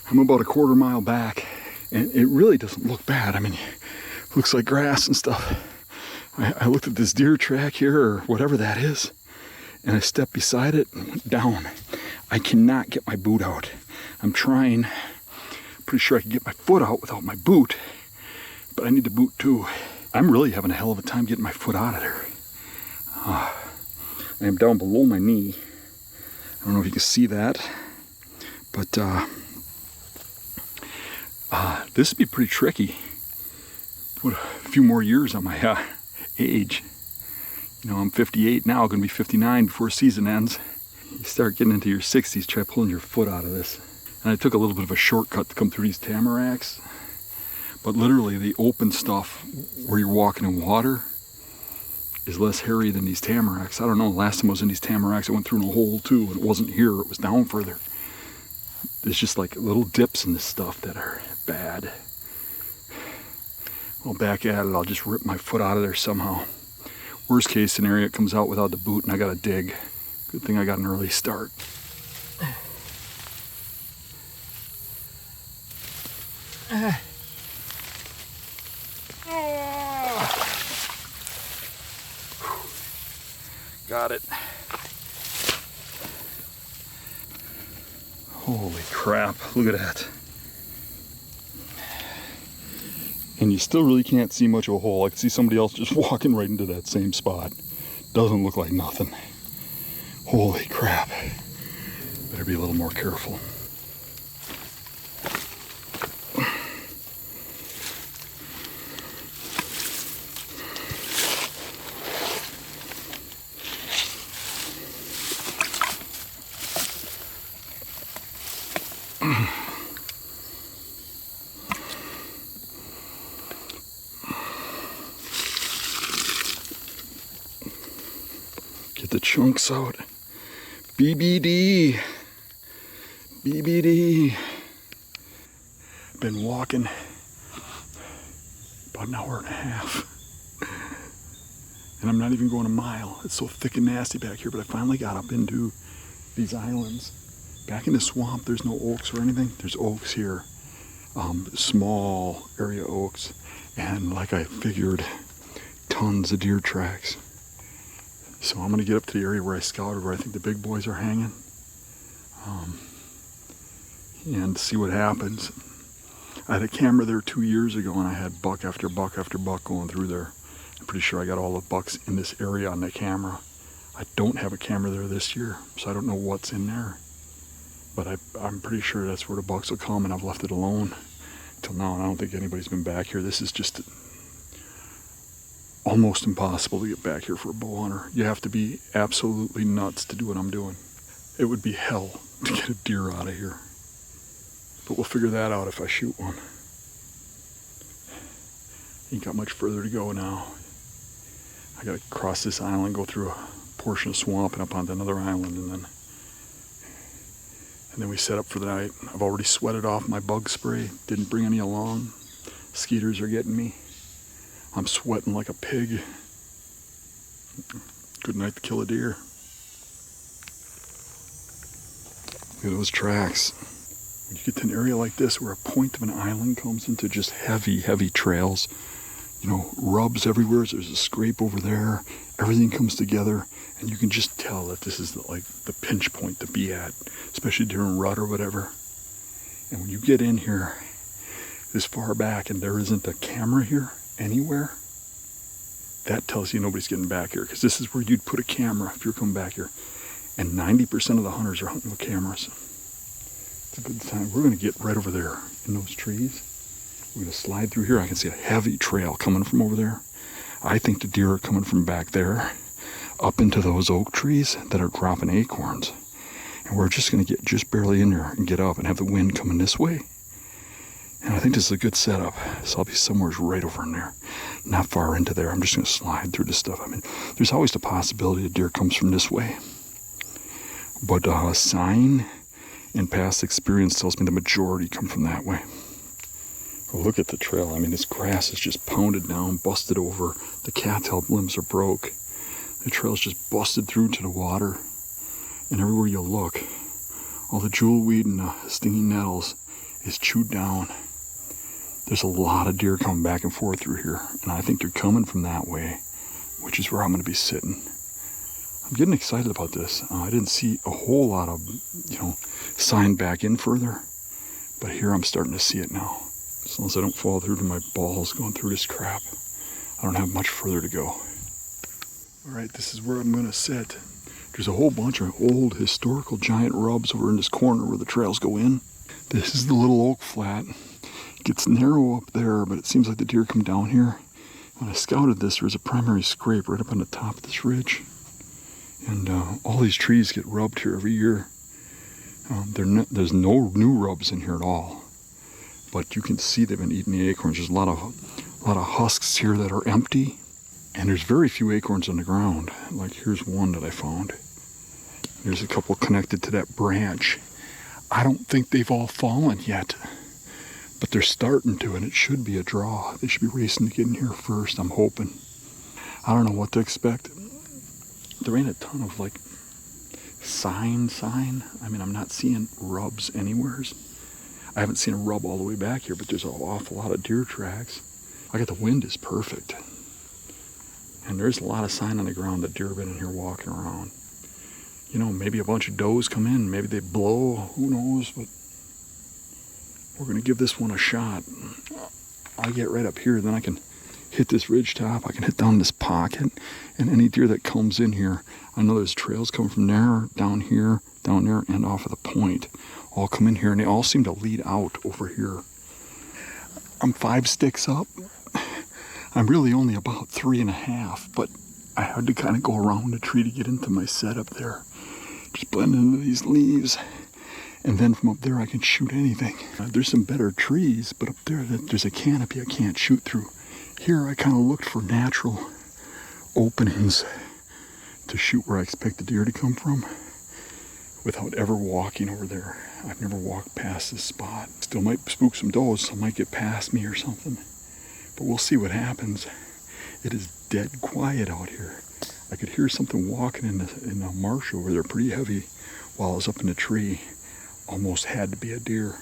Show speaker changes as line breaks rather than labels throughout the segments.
I'm about a quarter mile back, and it really doesn't look bad. I mean, it looks like grass and stuff. I looked at this deer track here, or whatever that is, and I stepped beside it and went down. I cannot get my boot out. I'm trying. Pretty sure I can get my foot out without my boot, but I need the boot too. I'm really having a hell of a time getting my foot out of there. I am down below my knee. I don't know if you can see that, but this would be pretty tricky. Put a few more years on my age. You know, I'm 58 now, going to be 59 before season ends. You start getting into your 60s, try pulling your foot out of this. And I took a little bit of a shortcut to come through these tamaracks. But literally the open stuff where you're walking in water is less hairy than these tamaracks. I don't know, last time I was in these tamaracks, I went through in a hole too, and it wasn't here, it was down further. There's just like little dips in this stuff that are bad. Well, back at it, I'll just rip my foot out of there somehow. Worst case scenario, it comes out without the boot and I gotta dig. Good thing I got an early start. Got it. Holy crap, look at that. And you still really can't see much of a hole. I can see somebody else just walking right into that same spot. Doesn't look like nothing. Holy crap. Better be a little more careful. Get the chunks out. BBD. BBD. Been walking about an hour and a half. And I'm not even going a mile. It's so thick and nasty back here, but I finally got up into these islands. Back in the swamp, there's no oaks or anything. There's oaks here. Small area oaks. And like I figured, tons of deer tracks. So I'm going to get up to the area where I scouted, where I think the big boys are hanging, and see what happens. I had a camera there 2 years ago, and I had buck after buck after buck going through there. I'm pretty sure I got all the bucks in this area on the camera. I don't have a camera there this year, so I don't know what's in there. But I'm pretty sure that's where the bucks will come, and I've left it alone till now, and I don't think anybody's been back here. This is just almost impossible to get back here for a bow hunter. You have to be absolutely nuts to do what I'm doing. It would be hell to get a deer out of here. But we'll figure that out if I shoot one. Ain't got much further to go now. I gotta cross this island, go through a portion of swamp and up onto another island, and then we set up for the night. I've already sweated off my bug spray. Didn't bring any along. Skeeters are getting me. I'm sweating like a pig. Good night to kill a deer. Look at those tracks. When you get to an area like this where a point of an island comes into just heavy, heavy trails, you know, rubs everywhere, there's a scrape over there, everything comes together, and you can just tell that this is like the pinch point to be at, especially during rut or whatever. And when you get in here this far back and there isn't a camera here anywhere, that tells you nobody's getting back here, because this is where you'd put a camera if you're coming back here. And 90% of the hunters are hunting with cameras. It's a good time. We're going to get right over there in those trees. We're going to slide through here. I can see a heavy trail coming from over there. I think the deer are coming from back there up into those oak trees that are dropping acorns. And we're just going to get just barely in there and get up and have the wind coming this way. And I think this is a good setup. So I'll be somewhere right over in there. Not far into there. I'm just going to slide through this stuff. I mean, there's always the possibility a deer comes from this way. But a sign and past experience tells me the majority come from that way. Well, look at the trail. I mean, this grass is just pounded down, busted over. The cattail limbs are broke. The trail's just busted through to the water. And everywhere you look, all the jewelweed and the stinging nettles is chewed down. There's a lot of deer coming back and forth through here, and I think they're coming from that way, which is where I'm going to be sitting. I'm getting excited about this. I didn't see a whole lot of, sign back in further, but here I'm starting to see it now. As long as I don't fall through to my balls going through this crap, I don't have much further to go. All right, this is where I'm going to sit. There's a whole bunch of old historical giant rubs over in this corner where the trails go in. This is the little oak flat. It gets narrow up there, but it seems like the deer come down here. When I scouted this, there was a primary scrape right up on the top of this ridge. And all these trees get rubbed here every year. There's no new rubs in here at all. But you can see they've been eating the acorns. There's a lot of husks here that are empty. And there's very few acorns on the ground. Like here's one that I found. There's a couple connected to that branch. I don't think they've all fallen yet. But they're starting to, and it should be a draw. They should be racing to get in here first, I'm hoping. I don't know what to expect. There ain't a ton of sign. I mean, I'm not seeing rubs anywheres. I haven't seen a rub all the way back here, but there's an awful lot of deer tracks. I got the wind is perfect. And there's a lot of sign on the ground that deer have been in here walking around. Maybe a bunch of does come in, maybe they blow, who knows, but we're gonna give this one a shot. I'll get right up here, then I can hit this ridge top, I can hit down this pocket, and any deer that comes in here, I know there's trails coming from there, down here, down there, and off of the point, all come in here, and they all seem to lead out over here. I'm 5 sticks up. I'm really only about 3.5, but I had to kind of go around the tree to get into my setup there. Just blend into these leaves, and then from up there I can shoot anything. There's some better trees, but up there there's a canopy I can't shoot through. Here I kind of looked for natural openings to shoot where I expect the deer to come from without ever walking over there. I've never walked past this spot. Still might spook some does, some might get past me or something. But we'll see what happens. It is dead quiet out here. I could hear something walking in the marsh over there pretty heavy while I was up in the tree. Almost had to be a deer.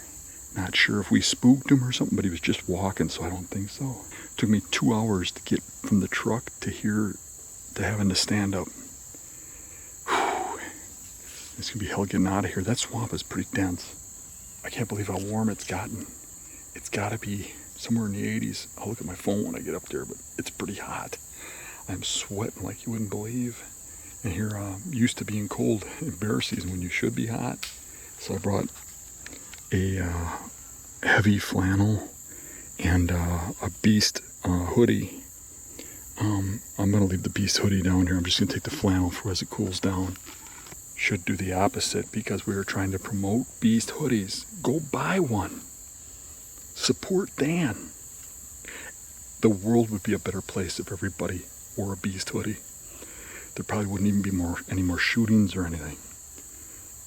Not sure if we spooked him or something, but he was just walking, so I don't think so. It took me 2 hours to get from the truck to here to having to stand up. Whew. It's gonna be hell getting out of here. That swamp is pretty dense. I can't believe how warm it's gotten. It's gotta be somewhere in the 80s. I'll look at my phone when I get up there, but it's pretty hot. I'm sweating like you wouldn't believe. And here, used to being cold in bear season when you should be hot. So I brought a heavy flannel and a Beast hoodie. I'm gonna leave the Beast hoodie down here. I'm just gonna take the flannel for as it cools down. Should do the opposite because we were trying to promote Beast hoodies. Go buy one. Support Dan. The world would be a better place if everybody wore a Beast hoodie. There probably wouldn't even be any more shootings or anything.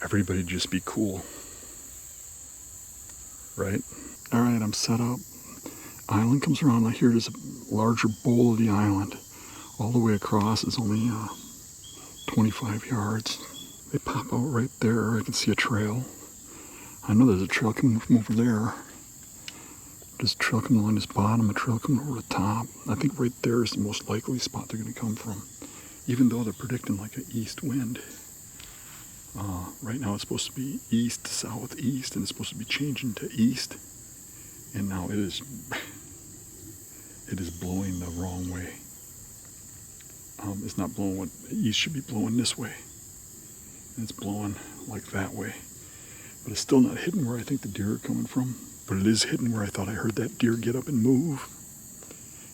Everybody'd just be cool. Right? All right, I'm set up. Island comes around. I hear there's a larger bowl of the island. All the way across is only 25 yards. They pop out right there. I can see a trail. I know there's a trail coming from over there. There's a trail coming along this bottom, a trail coming over the top. I think right there is the most likely spot they're going to come from. Even though they're predicting like an east wind. Right now it's supposed to be east to southeast, and it's supposed to be changing to east. And now it is blowing the wrong way. It's not blowing what east should be blowing this way. And it's blowing like that way. But it's still not hitting where I think the deer are coming from. But it is hitting where I thought I heard that deer get up and move.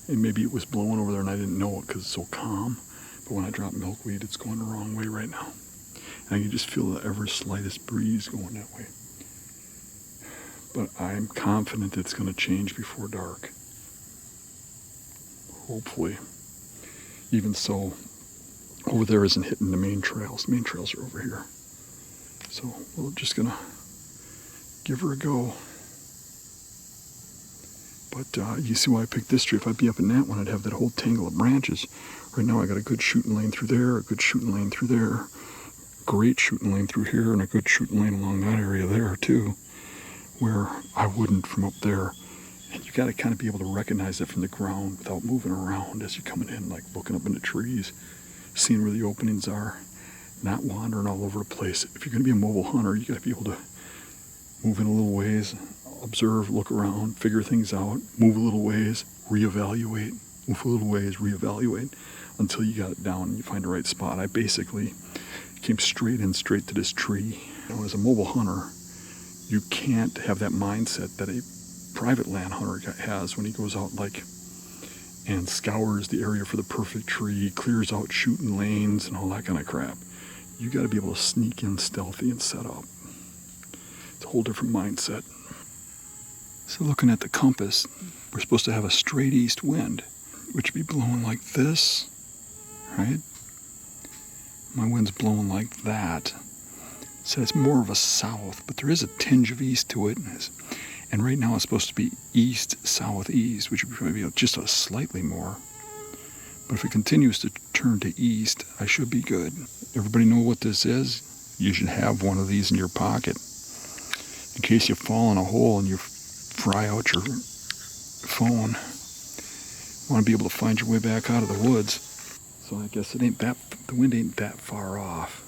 And maybe it was blowing over there and I didn't know it because it's so calm. But when I drop milkweed, it's going the wrong way right now. And I can just feel the ever slightest breeze going that way. But I'm confident it's going to change before dark. Hopefully. Even so, over there isn't hitting the main trails. The main trails are over here. So we're just going to give her a go. But you see why I picked this tree. If I'd be up in that one, I'd have that whole tangle of branches. Right now I got a good shooting lane through there, a good shooting lane through there, great shooting lane through here and a good shooting lane along that area there too, where I wouldn't from up there. And you got to kind of be able to recognize it from the ground without moving around as you're coming in, like looking up into trees, seeing where the openings are, not wandering all over the place. If you're going to be a mobile hunter, you got to be able to move in a little ways, observe, look around, figure things out, move a little ways, reevaluate, move a little ways, reevaluate, until you got it down and you find the right spot. I basically came straight to this tree. You know, as a mobile hunter, you can't have that mindset that a private land hunter has when he goes out like and scours the area for the perfect tree, clears out shooting lanes and all that kind of crap. You got to be able to sneak in stealthy and set up. It's a whole different mindset. So looking at the compass, we're supposed to have a straight east wind, which would be blowing like this, right? My wind's blowing like that. So it's more of a south, but there is a tinge of east to it. And right now it's supposed to be east-southeast, which would probably be just a slightly more. But if it continues to turn to east, I should be good. Everybody know what this is? You should have one of these in your pocket. In case you fall in a hole and you fry out your phone. You want to be able to find your way back out of the woods. So I guess the wind ain't that far off.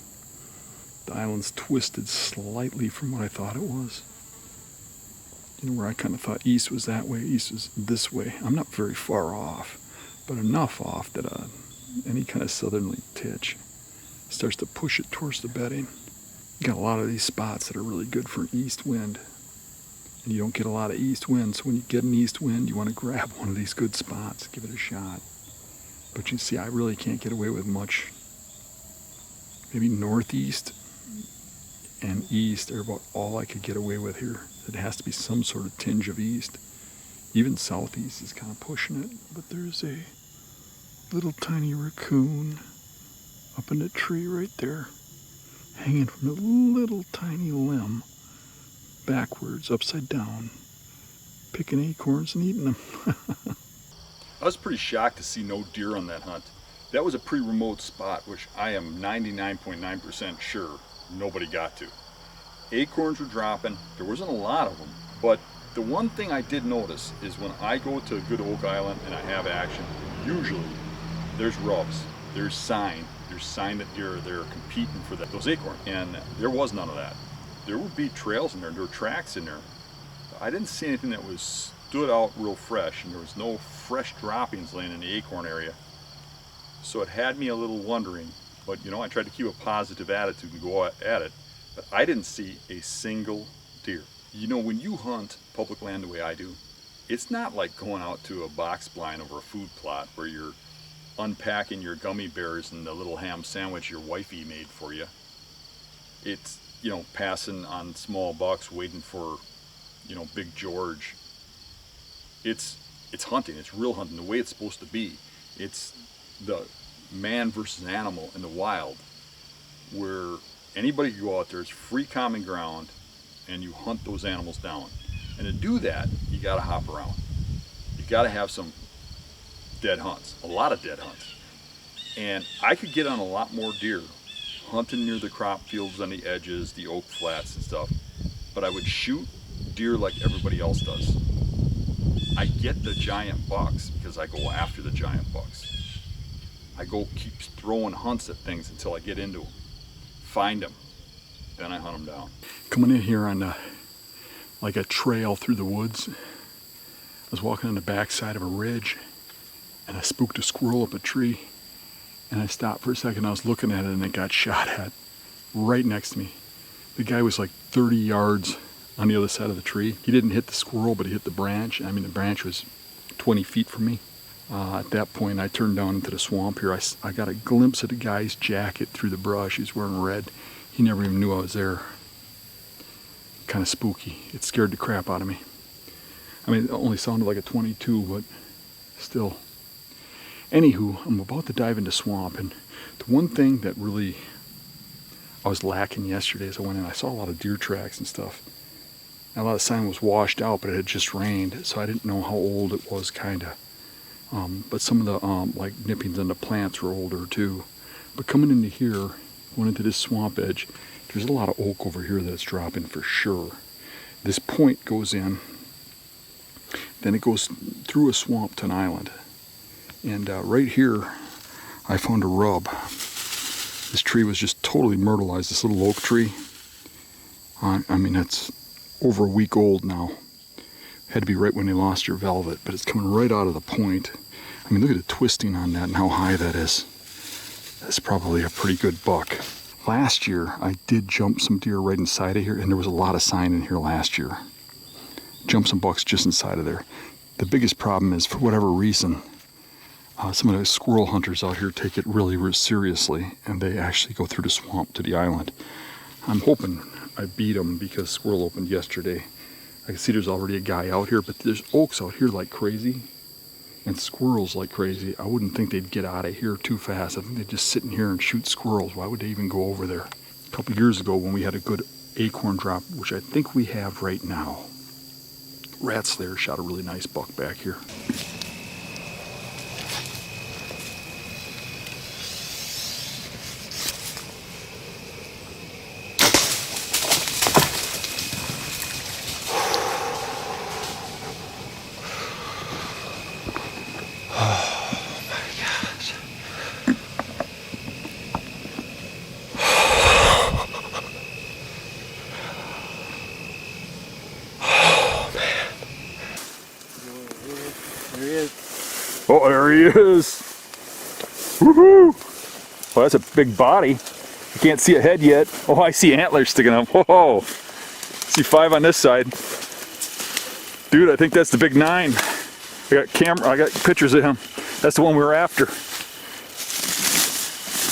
The island's twisted slightly from what I thought it was. You know, where I kind of thought east was that way, east was this way. I'm not very far off, but enough off that any kind of southerly titch starts to push it towards the bedding. You got a lot of these spots that are really good for an east wind, and you don't get a lot of east wind. So when you get an east wind, you want to grab one of these good spots, give it a shot. But you see, I really can't get away with much. Maybe northeast and east are about all I could get away with here. It has to be some sort of tinge of east. Even southeast is kind of pushing it. But there's a little tiny raccoon up in the tree right there, hanging from a little tiny limb, backwards, upside down, picking acorns and eating them. I was pretty shocked to see no deer on that hunt. That was a pretty remote spot, which I am 99.9% sure nobody got to. Acorns were dropping. There wasn't a lot of them, but the one thing I did notice is when I go to Good Oak Island and I have action, usually there's rubs, there's sign that deer are there competing for those acorns, and there was none of that. There would be trails in there were tracks in there. I didn't see anything that stood out real fresh, and there was no fresh droppings laying in the acorn area. So it had me a little wondering, but you know, I tried to keep a positive attitude and go at it. But I didn't see a single deer. You know, when you hunt public land the way I do, it's not like going out to a box blind over a food plot where you're unpacking your gummy bears and the little ham sandwich your wifey made for you. It's, you know, passing on small bucks, waiting for, you know, Big George. It's hunting. It's real hunting the way it's supposed to be. It's the man versus animal in the wild, where anybody can go out there, it's free common ground, and you hunt those animals down. And to do that, you gotta hop around. You gotta have some dead hunts, a lot of dead hunts. And I could get on a lot more deer hunting near the crop fields on the edges, the oak flats and stuff, but I would shoot deer like everybody else does. I get the giant bucks because I go after the giant bucks. I keep throwing hunts at things until I get into them. Find them, then I hunt them down. Coming in here on like a trail through the woods, I was walking on the backside of a ridge and I spooked a squirrel up a tree, and I stopped for a second. I was looking at it and it got shot at right next to me. The guy was like 30 yards on the other side of the tree. He didn't hit the squirrel, but he hit the branch. I mean, the branch was 20 feet from me. At that point, I turned down into the swamp here. I got a glimpse of the guy's jacket through the brush. He was wearing red. He never even knew I was there. Kind of spooky. It scared the crap out of me. I mean, it only sounded like a 22, but still. Anywho, I'm about to dive into swamp, and the one thing that really I was lacking yesterday as I went in, I saw a lot of deer tracks and stuff. And a lot of sign was washed out, but it had just rained, so I didn't know how old it was, kind of. But some of the like nippings on the plants were older too. But coming into here, going into this swamp edge. There's a lot of oak over here that's dropping for sure. This point goes in, then it goes through a swamp to an island. And right here, I found a rub. This tree was just totally myrtleized, this little oak tree. I mean, it's over a week old now. Had to be right when they lost your velvet, but it's coming right out of the point. I mean, look at the twisting on that and how high that is. That's probably a pretty good buck. Last year, I did jump some deer right inside of here, and there was a lot of sign in here last year. Jumped some bucks just inside of there. The biggest problem is, for whatever reason, some of the squirrel hunters out here take it really seriously, and they actually go through the swamp to the island. I'm hoping I beat them because squirrel opened yesterday. I can see there's already a guy out here, but there's oaks out here like crazy and squirrels like crazy. I wouldn't think they'd get out of here too fast. I think they'd just sit in here and shoot squirrels. Why would they even go over there? A couple years ago when we had a good acorn drop, which I think we have right now, Rat Slayer shot a really nice buck back here. Oh, there he is. Woohoo! Well, that's a big body. I can't see a head yet. Oh, I see antlers sticking up. Whoa! See 5 on this side. Dude, I think that's the big 9. I got pictures of him. That's the one we were after.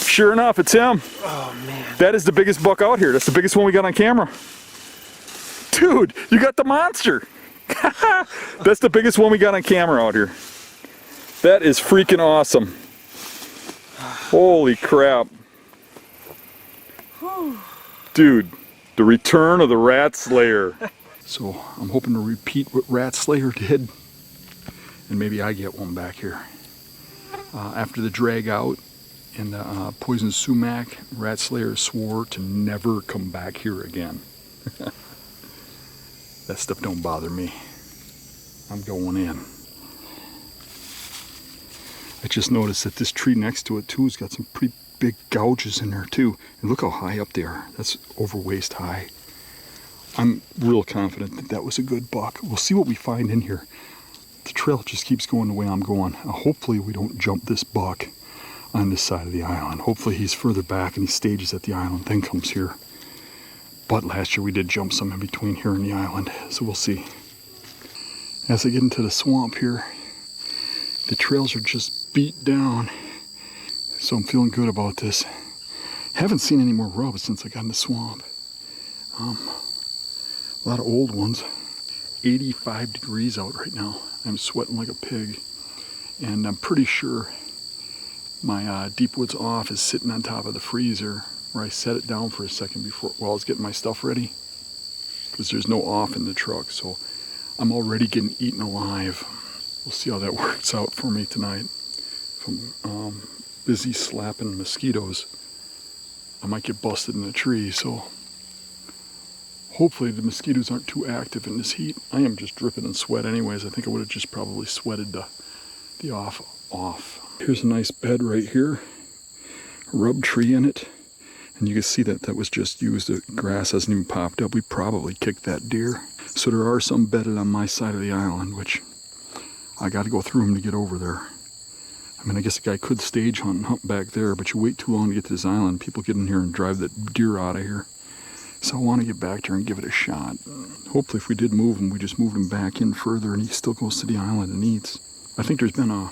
Sure enough, it's him.
Oh, man.
That is the biggest buck out here. That's the biggest one we got on camera. Dude, you got the monster. That's the biggest one we got on camera out here. That is freaking awesome. Holy crap. Dude, the return of the Rat Slayer. So I'm hoping to repeat what Rat Slayer did, and maybe I get one back here. After the drag out and the poison sumac, Rat Slayer swore to never come back here again. That stuff don't bother me. I'm going in. I just noticed that this tree next to it too has got some pretty big gouges in there too. And look how high up they are. That's over waist high. I'm real confident that that was a good buck. We'll see what we find in here. The trail just keeps going the way I'm going. Hopefully we don't jump this buck on this side of the island. Hopefully he's further back and he stages at the island, then comes here. But last year we did jump some in between here and the island, so we'll see. As I get into the swamp here, the trails are just beat down, so I'm feeling good about this. Haven't seen any more rubs since I got in the swamp. A lot of old ones. 85 degrees out right now. I'm sweating like a pig, and I'm pretty sure my Deep Woods Off is sitting on top of the freezer where I set it down for a second before while I was getting my stuff ready, because there's no off in the truck, so I'm already getting eaten alive. We'll see how that works out for me tonight. If I'm busy slapping mosquitoes, I might get busted in a tree, so hopefully the mosquitoes aren't too active in this heat. I am just dripping in sweat anyways. I think I would have just probably sweated the off. Here's a nice bed right here. A rub tree in it. And you can see that that was just used. The grass hasn't even popped up. We probably kicked that deer. So there are some bedded on my side of the island, which I got to go through them to get over there. I mean, I guess a guy could stage hunt and hunt back there, but you wait too long to get to this island. People get in here and drive that deer out of here. So I want to get back there and give it a shot. Hopefully if we did move him, we just moved him back in further and he still goes to the island and eats. I think there's been a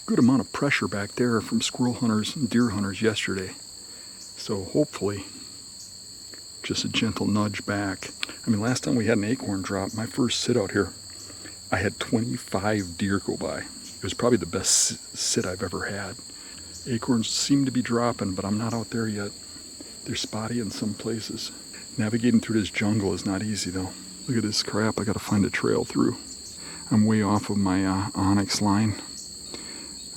good amount of pressure back there from squirrel hunters and deer hunters yesterday. So hopefully just a gentle nudge back. I mean, last time we had an acorn drop, my first sit out here, I had 25 deer go by. It was probably the best sit I've ever had. Acorns seem to be dropping, but I'm not out there yet. They're spotty in some places. Navigating through this jungle is not easy though. Look at this crap I gotta find a trail through. I'm way off of my onyx line.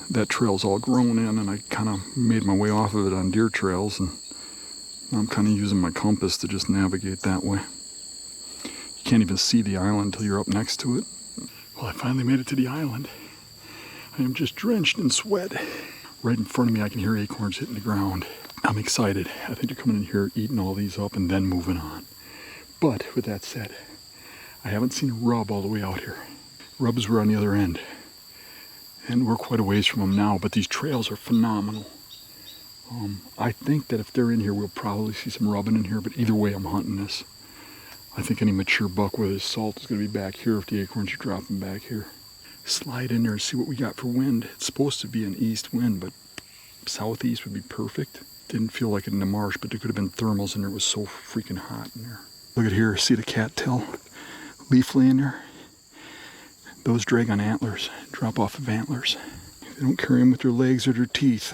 that trail's all grown in, and I kind of made my way off of it on deer trails, and I'm kind of using my compass to just navigate that way. You can't even see the island until you're up next to it. Well, I finally made it to the island. I am just drenched in sweat. Right in front of me, I can hear acorns hitting the ground. I'm excited. I think they're coming in here, eating all these up, and then moving on. But with that said, I haven't seen a rub all the way out here. Rubs were on the other end, and we're quite a ways from them now, but these trails are phenomenal. I think that if they're in here, we'll probably see some rubbing in here, but either way, I'm hunting this. I think any mature buck with his salt is going to be back here if the acorns are dropping back here. Slide in there and see what we got for wind. It's supposed to be an east wind, but southeast would be perfect. Didn't feel like it in the marsh, but there could have been thermals in there. It was so freaking hot in there. Look at here, see the cattail leaf laying there? Those drag on antlers, drop off of antlers. They don't carry them with their legs or their teeth.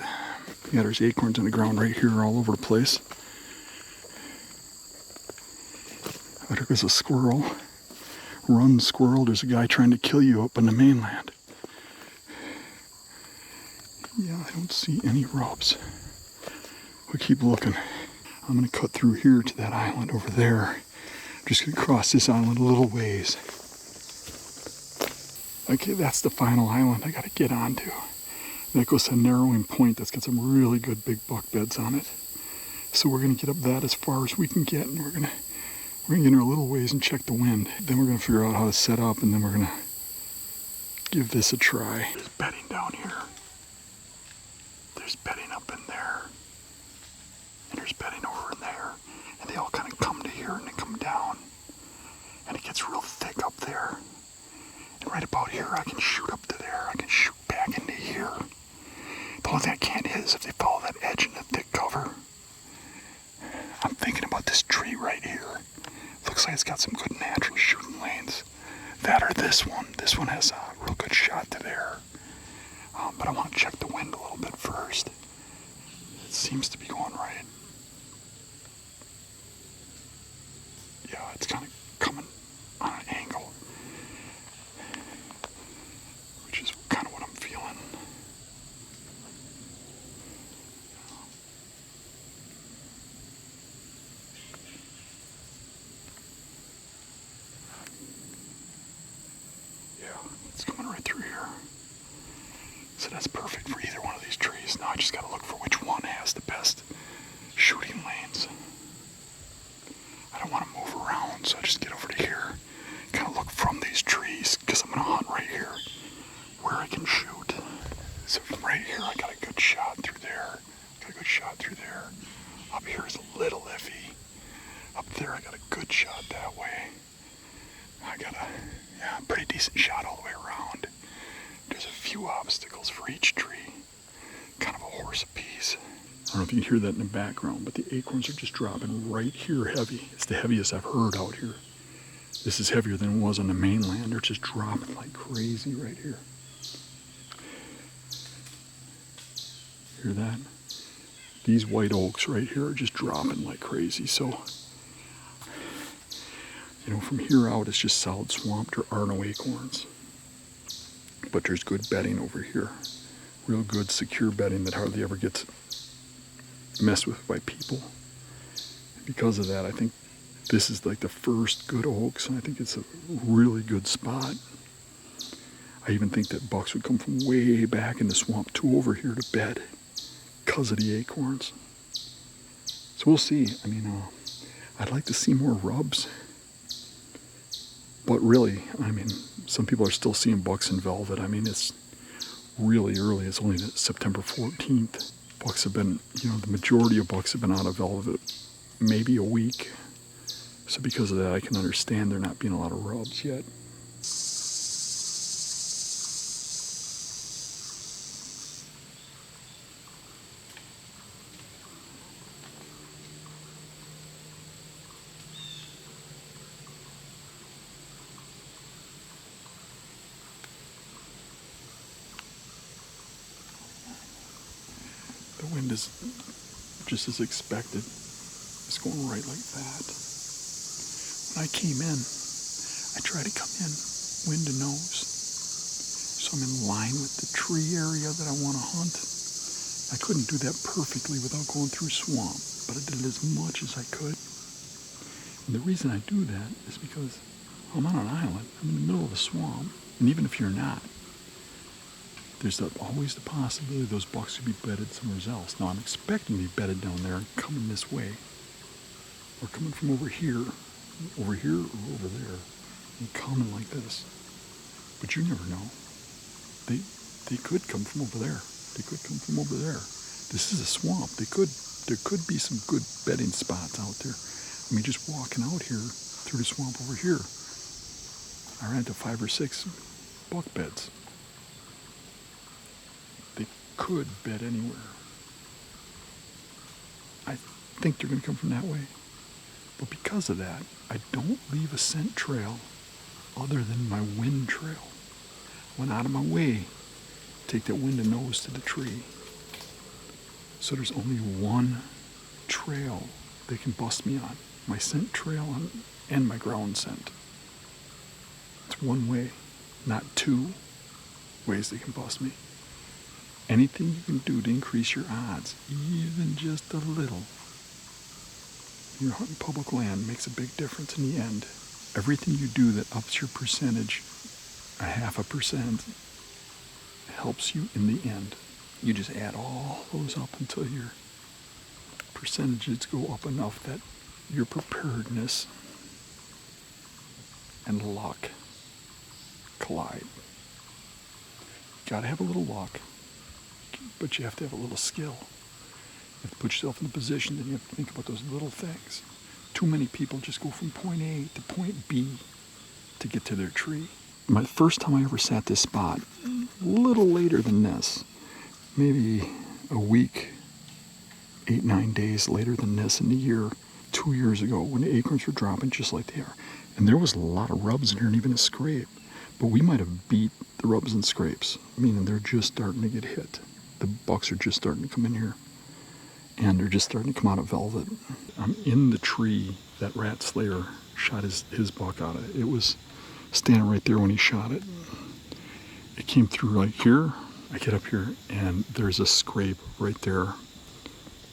Yeah, there's acorns on the ground right here all over the place. Oh, there goes a squirrel. Run, squirrel, there's a guy trying to kill you up on the mainland. Yeah, I don't see any rubs. We'll keep looking. I'm going to cut through here to that island over there. I'm just going to cross this island a little ways. Okay, that's the final island I got to get onto. That goes to a narrowing point that's got some really good big buck beds on it. So we're going to get up that as far as we can get, and we're going to get in a little ways and check the wind. Then we're going to figure out how to set up, and then we're going to give this a try. There's bedding down here. There's bedding up in there. And there's bedding over in there. And they all kind of come to here and they come down. And it gets real thick up there. And right about here, I can shoot up to there. I can shoot back into here. The only thing I can't hit is if they follow that edge in the thick cover. I'm thinking about this tree right here. Looks like it's got some good natural shooting lanes. That or this one. This one has a real good shot to there. But I want to check the wind a little bit first. It seems to be going right. Yeah, it's kind of coming on an angle, which is kind of what I'm feeling. Yeah, it's coming right through here. So that's perfect for either one of these trees. Now I just got to look for which one has the best shooting lanes. I don't want to move around, so I just get over to here. Kind of look from these trees, because I'm going to hunt right here where I can shoot. So from right here, I got a good shot through there. Got a good shot through there. Up here is a little iffy. Up there, I got a good shot that way. I got a pretty decent shot all the way around. There's a few obstacles for each tree. Kind of a horse apiece. I don't know if you can hear that in the background, but the acorns are just dropping right here heavy. It's the heaviest I've heard out here. This is heavier than it was on the mainland. They're just dropping like crazy right here. Hear that? These white oaks right here are just dropping like crazy. So, you know, from here out, it's just solid swamp. There are no acorns. But there's good bedding over here. Real good, secure bedding that hardly ever gets messed with by people. Because of that, I think this is like the first good oaks, and I think it's a really good spot. I even think that bucks would come from way back in the swamp to over here to bed because of the acorns. So we'll see. I mean, I'd like to see more rubs. But really, I mean, some people are still seeing bucks in velvet. I mean, it's really early. It's only September 14th. Bucks have been, the majority of bucks have been out of velvet maybe a week. So because of that, I can understand there not being a lot of rubs yet. The wind is just as expected. It's going right like that. When I came in, I tried to come in wind to nose. So so I'm in line with the tree area that I want to hunt. I couldn't do that perfectly without going through swamp, but I did it as much as I could. And the reason I do that is because I'm on an island. I'm in the middle of a swamp, and even if you're not, there's always the possibility those bucks could be bedded somewhere else. Now I'm expecting to be bedded down there and coming this way, or coming from over here, or over there, and coming like this. But you never know. They could come from over there. They could come from over there. This is a swamp. There could be some good bedding spots out there. I mean, just walking out here through the swamp over here, I ran into 5 or 6 buck beds. They could bed anywhere. I think they're going to come from that way. But because of that, I don't leave a scent trail other than my wind trail. I went out of my way to take that wind and nose to the tree. So there's only one trail they can bust me on. My scent trail and my ground scent. It's one way, not 2 ways they can bust me. Anything you can do to increase your odds, even just a little, you're hunting public land, makes a big difference in the end. Everything you do that ups your percentage 0.5% helps you in the end. You just add all those up until your percentages go up enough that your preparedness and luck collide. You gotta have a little luck, but you have to have a little skill. You have to put yourself in the position, then you have to think about those little things. Too many people just go from point A to point B to get to their tree. My first time I ever sat this spot, a little later than this, maybe a week, 8-9 days later than this in the year, 2 years ago, when the acorns were dropping just like they are. And there was a lot of rubs in here and even a scrape. But we might have beat the rubs and scrapes, meaning they're just starting to get hit. The bucks are just starting to come in here. And they're just starting to come out of velvet. I'm in the tree that Rat Slayer shot his buck out of. It was standing right there when he shot it. It came through right here. I get up here and there's a scrape right there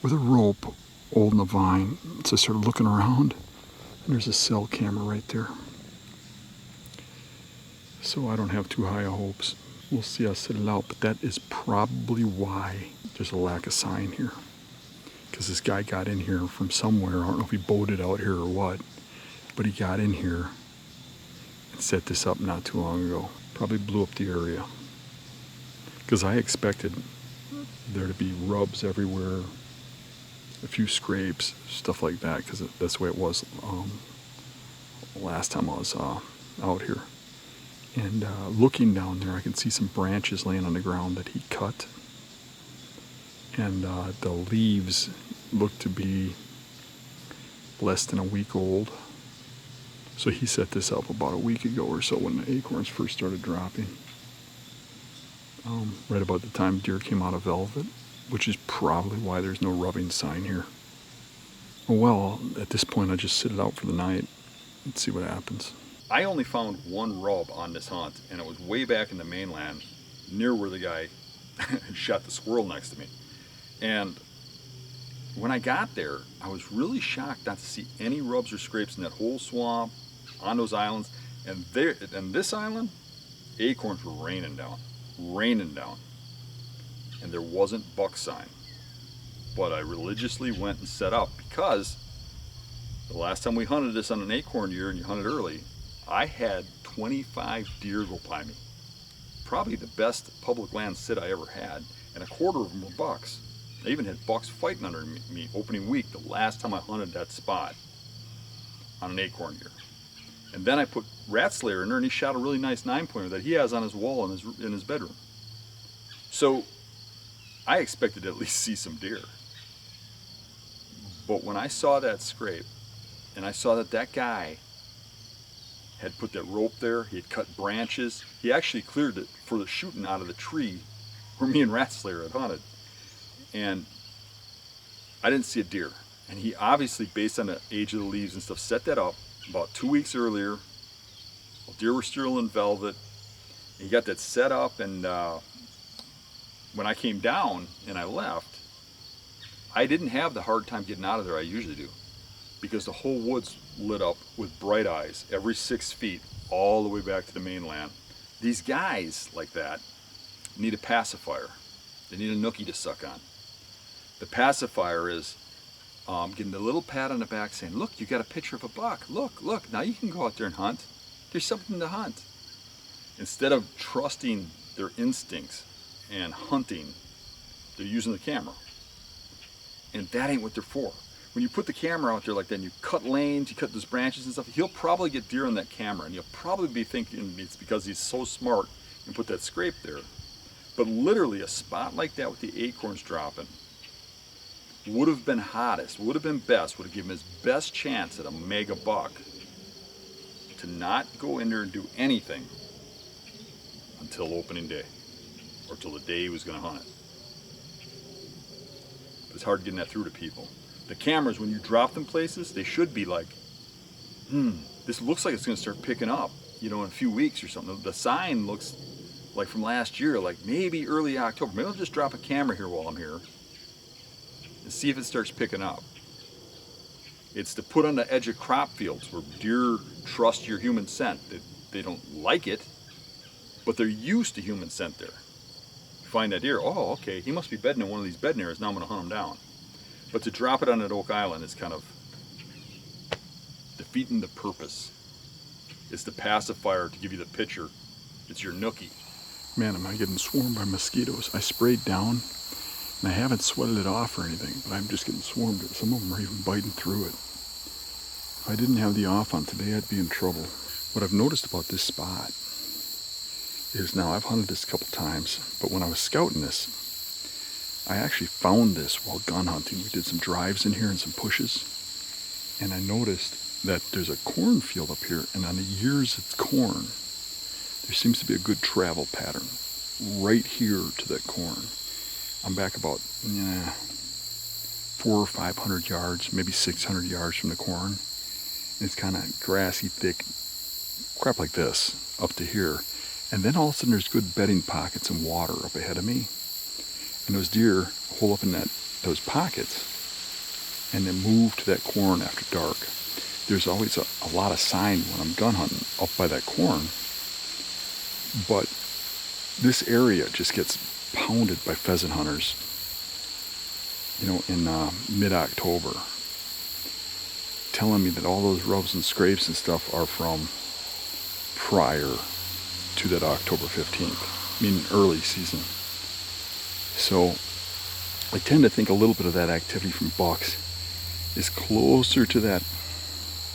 with a rope holding a vine. So I started looking around and there's a cell camera right there. So I don't have too high of hopes. We'll see how I set it out, but that is probably why there's a lack of sign here. Because this guy got in here from somewhere. I don't know if he boated out here or what, but he got in here and set this up not too long ago. Probably blew up the area. Because I expected there to be rubs everywhere, a few scrapes, stuff like that, because that's the way it was last time I was out here. And looking down there, I can see some branches laying on the ground that he cut. And the leaves look to be less than a week old. So he set this up about a week ago or so when the acorns first started dropping. Right about the time deer came out of velvet, which is probably why there's no rubbing sign here. Well, at this point I just sit it out for the night and see what happens. I only found one rub on this hunt, and it was way back in the mainland, near where the guy shot the squirrel next to me. And when I got there, I was really shocked not to see any rubs or scrapes in that whole swamp, on those islands. And this island, acorns were raining down. And there wasn't buck sign. But I religiously went and set up because the last time we hunted this on an acorn year, and you hunted early, I had 25 deer go by me. Probably the best public land sit I ever had, and a quarter of them were bucks. I even had bucks fighting under me opening week, the last time I hunted that spot on an acorn year. And then I put Rat Slayer in there, and he shot a really nice 9-pointer that he has on his wall in his bedroom. So I expected to at least see some deer. But when I saw that scrape, and I saw that guy had put that rope there, he had cut branches, he actually cleared it for the shooting out of the tree where me and Rat Slayer had hunted. And I didn't see a deer. And he obviously, based on the age of the leaves and stuff, set that up about 2 weeks earlier. While deer were still in velvet. He got that set up, and when I came down and I left, I didn't have the hard time getting out of there I usually do, because the whole woods lit up with bright eyes every 6 feet all the way back to the mainland. These guys like that need a pacifier. They need a nookie to suck on. The pacifier is getting the little pat on the back saying, look, you got a picture of a buck. Look, look, now you can go out there and hunt. There's something to hunt. Instead of trusting their instincts and hunting, they're using the camera. And that ain't what they're for. When you put the camera out there like that and you cut lanes, you cut those branches and stuff, he'll probably get deer on that camera, and he'll probably be thinking it's because he's so smart and put that scrape there. But literally a spot like that with the acorns dropping would have been hottest, would have been best, would have given him his best chance at a mega buck to not go in there and do anything until opening day, or till the day he was going to hunt it. But it's hard getting that through to people. The cameras, when you drop them places, they should be like, this looks like it's going to start picking up, you know, in a few weeks or something. The sign looks like from last year, like maybe early October. Maybe I'll just drop a camera here while I'm here and see if it starts picking up. It's to put on the edge of crop fields where deer trust your human scent. They don't like it, but they're used to human scent there. You find that deer, oh, okay, he must be bedding in one of these bedding areas, now I'm going to hunt him down. But to drop it on that oak island is kind of defeating the purpose. It's the pacifier to give you the picture. It's your nookie. Man, am I getting swarmed by mosquitoes. I sprayed down, and I haven't sweated it off or anything, but I'm just getting swarmed. Some of them are even biting through it. If I didn't have the off on today, I'd be in trouble. What I've noticed about this spot is, now I've hunted this a couple times, but when I was scouting this, I actually found this while gun hunting. We did some drives in here and some pushes, and I noticed that there's a cornfield up here, and on the years it's corn, there seems to be a good travel pattern right here to that corn. I'm back about 400 or 500 yards, maybe 600 yards from the corn. And it's kind of grassy, thick crap like this up to here. And then all of a sudden there's good bedding pockets and water up ahead of me. And those deer hole up in those pockets and then move to that corn after dark. There's always a lot of sign when I'm gun hunting up by that corn. But this area just gets pounded by pheasant hunters, you know, in mid-October, telling me that all those rubs and scrapes and stuff are from prior to that October 15th, meaning early season. So I tend to think a little bit of that activity from bucks is closer to that,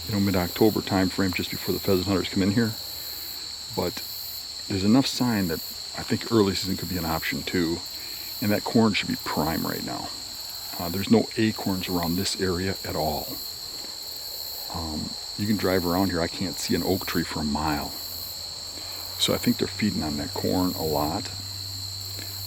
you know, mid-October time frame, just before the pheasant hunters come in here. But there's enough sign that I think early season could be an option too, and that corn should be prime right now. There's no acorns around this area at all. You can drive around here, I can't see an oak tree for a mile. So I think they're feeding on that corn a lot.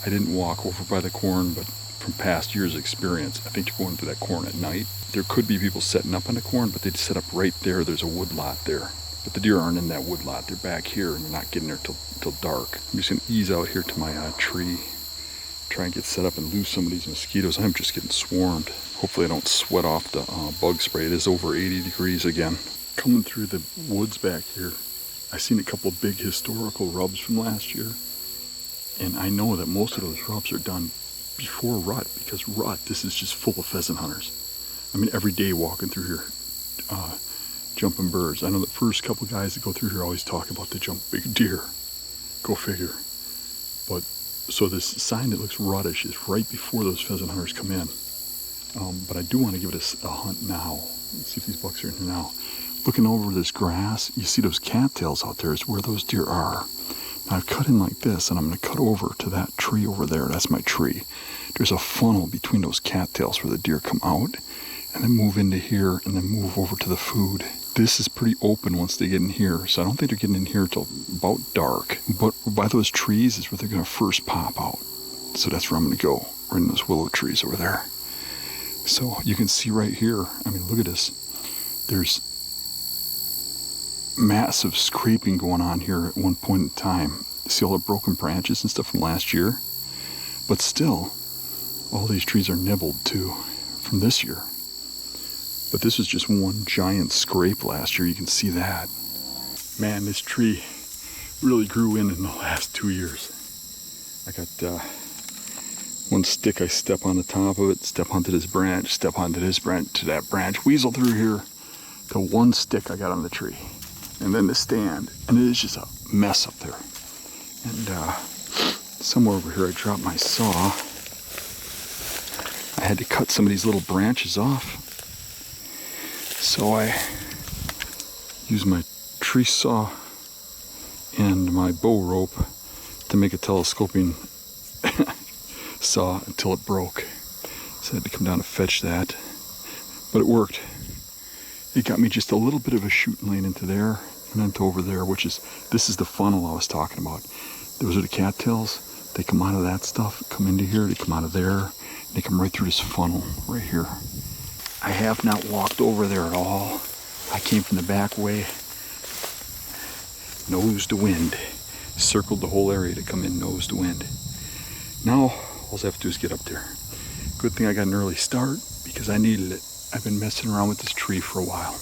I didn't walk over by the corn, but from past years' experience, I think they're going to that corn at night. There could be people setting up on the corn, but they'd set up right there. There's a wood lot there. But the deer aren't in that wood lot. They're back here, and they're not getting there till dark. I'm just going to ease out here to my tree, try and get set up and lose some of these mosquitoes. I'm just getting swarmed. Hopefully I don't sweat off the bug spray. It is over 80 degrees again. Coming through the woods back here, I seen a couple of big historical rubs from last year. And I know that most of those rubs are done before rut, because rut, this is just full of pheasant hunters. I mean, every day walking through here, jumping birds. I know the first couple guys that go through here always talk about the jump big deer. Go figure. But so this sign that looks ruttish is right before those pheasant hunters come in. But I do want to give it a hunt now. Let's see if these bucks are in here now. Looking over this grass, you see those cattails out there is where those deer are. Now I've cut in like this, and I'm going to cut over to that tree over there. That's my tree. There's a funnel between those cattails where the deer come out, and then move into here, and then move over to the food. This is pretty open once they get in here, so I don't think they're getting in here till about dark. But by those trees is where they're going to first pop out. So that's where I'm going to go, right in those willow trees over there. So you can see right here, I mean, look at this. There's massive scraping going on here at one point in time. See all the broken branches and stuff from last year? But still, all these trees are nibbled too from this year. But this was just one giant scrape last year. You can see that. Man, this tree really grew in the last 2 years. I got one stick, I step on the top of it, step onto this branch, step onto this branch, to that branch, weasel through here to one stick I got on the tree. And then the stand, and it is just a mess up there. And somewhere over here I dropped my saw. I had to cut some of these little branches off. So I used my tree saw and my bow rope to make a telescoping saw until it broke. So I had to come down to fetch that. But it worked. It got me just a little bit of a shooting lane into there and then to over there, this is the funnel I was talking about. Those are the cattails. They come out of that stuff, come into here, they come out of there, and they come right through this funnel right here. I have not walked over there at all. I came from the back way, nose to wind. Circled the whole area to come in nose to wind. Now, all I have to do is get up there. Good thing I got an early start because I needed it. I've been messing around with this tree for a while.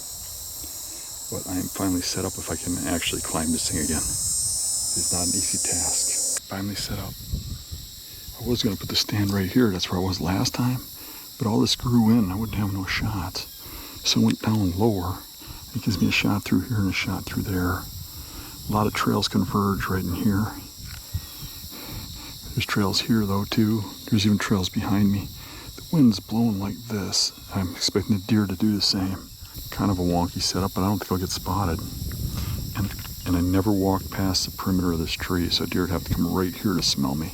But I am finally set up if I can actually climb this thing again. It's not an easy task. Finally set up. I was going to put the stand right here. That's where I was last time. But all this grew in and I wouldn't have no shots. So I went down lower. It gives me a shot through here and a shot through there. A lot of trails converge right in here. There's trails here though too. There's even trails behind me. The wind's blowing like this. I'm expecting the deer to do the same. Kind of a wonky setup, but I don't think I'll get spotted. And I never walked past the perimeter of this tree, so deer would have to come right here to smell me.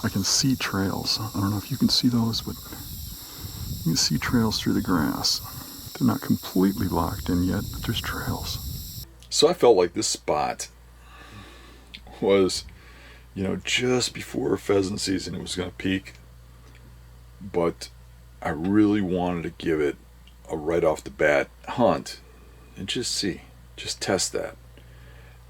I can see trails. I don't know if you can see those, but you can see trails through the grass. They're not completely locked in yet, but there's trails. So I felt like this spot was, just before pheasant season it was going to peak. But I really wanted to give it a right off the bat hunt and just test that.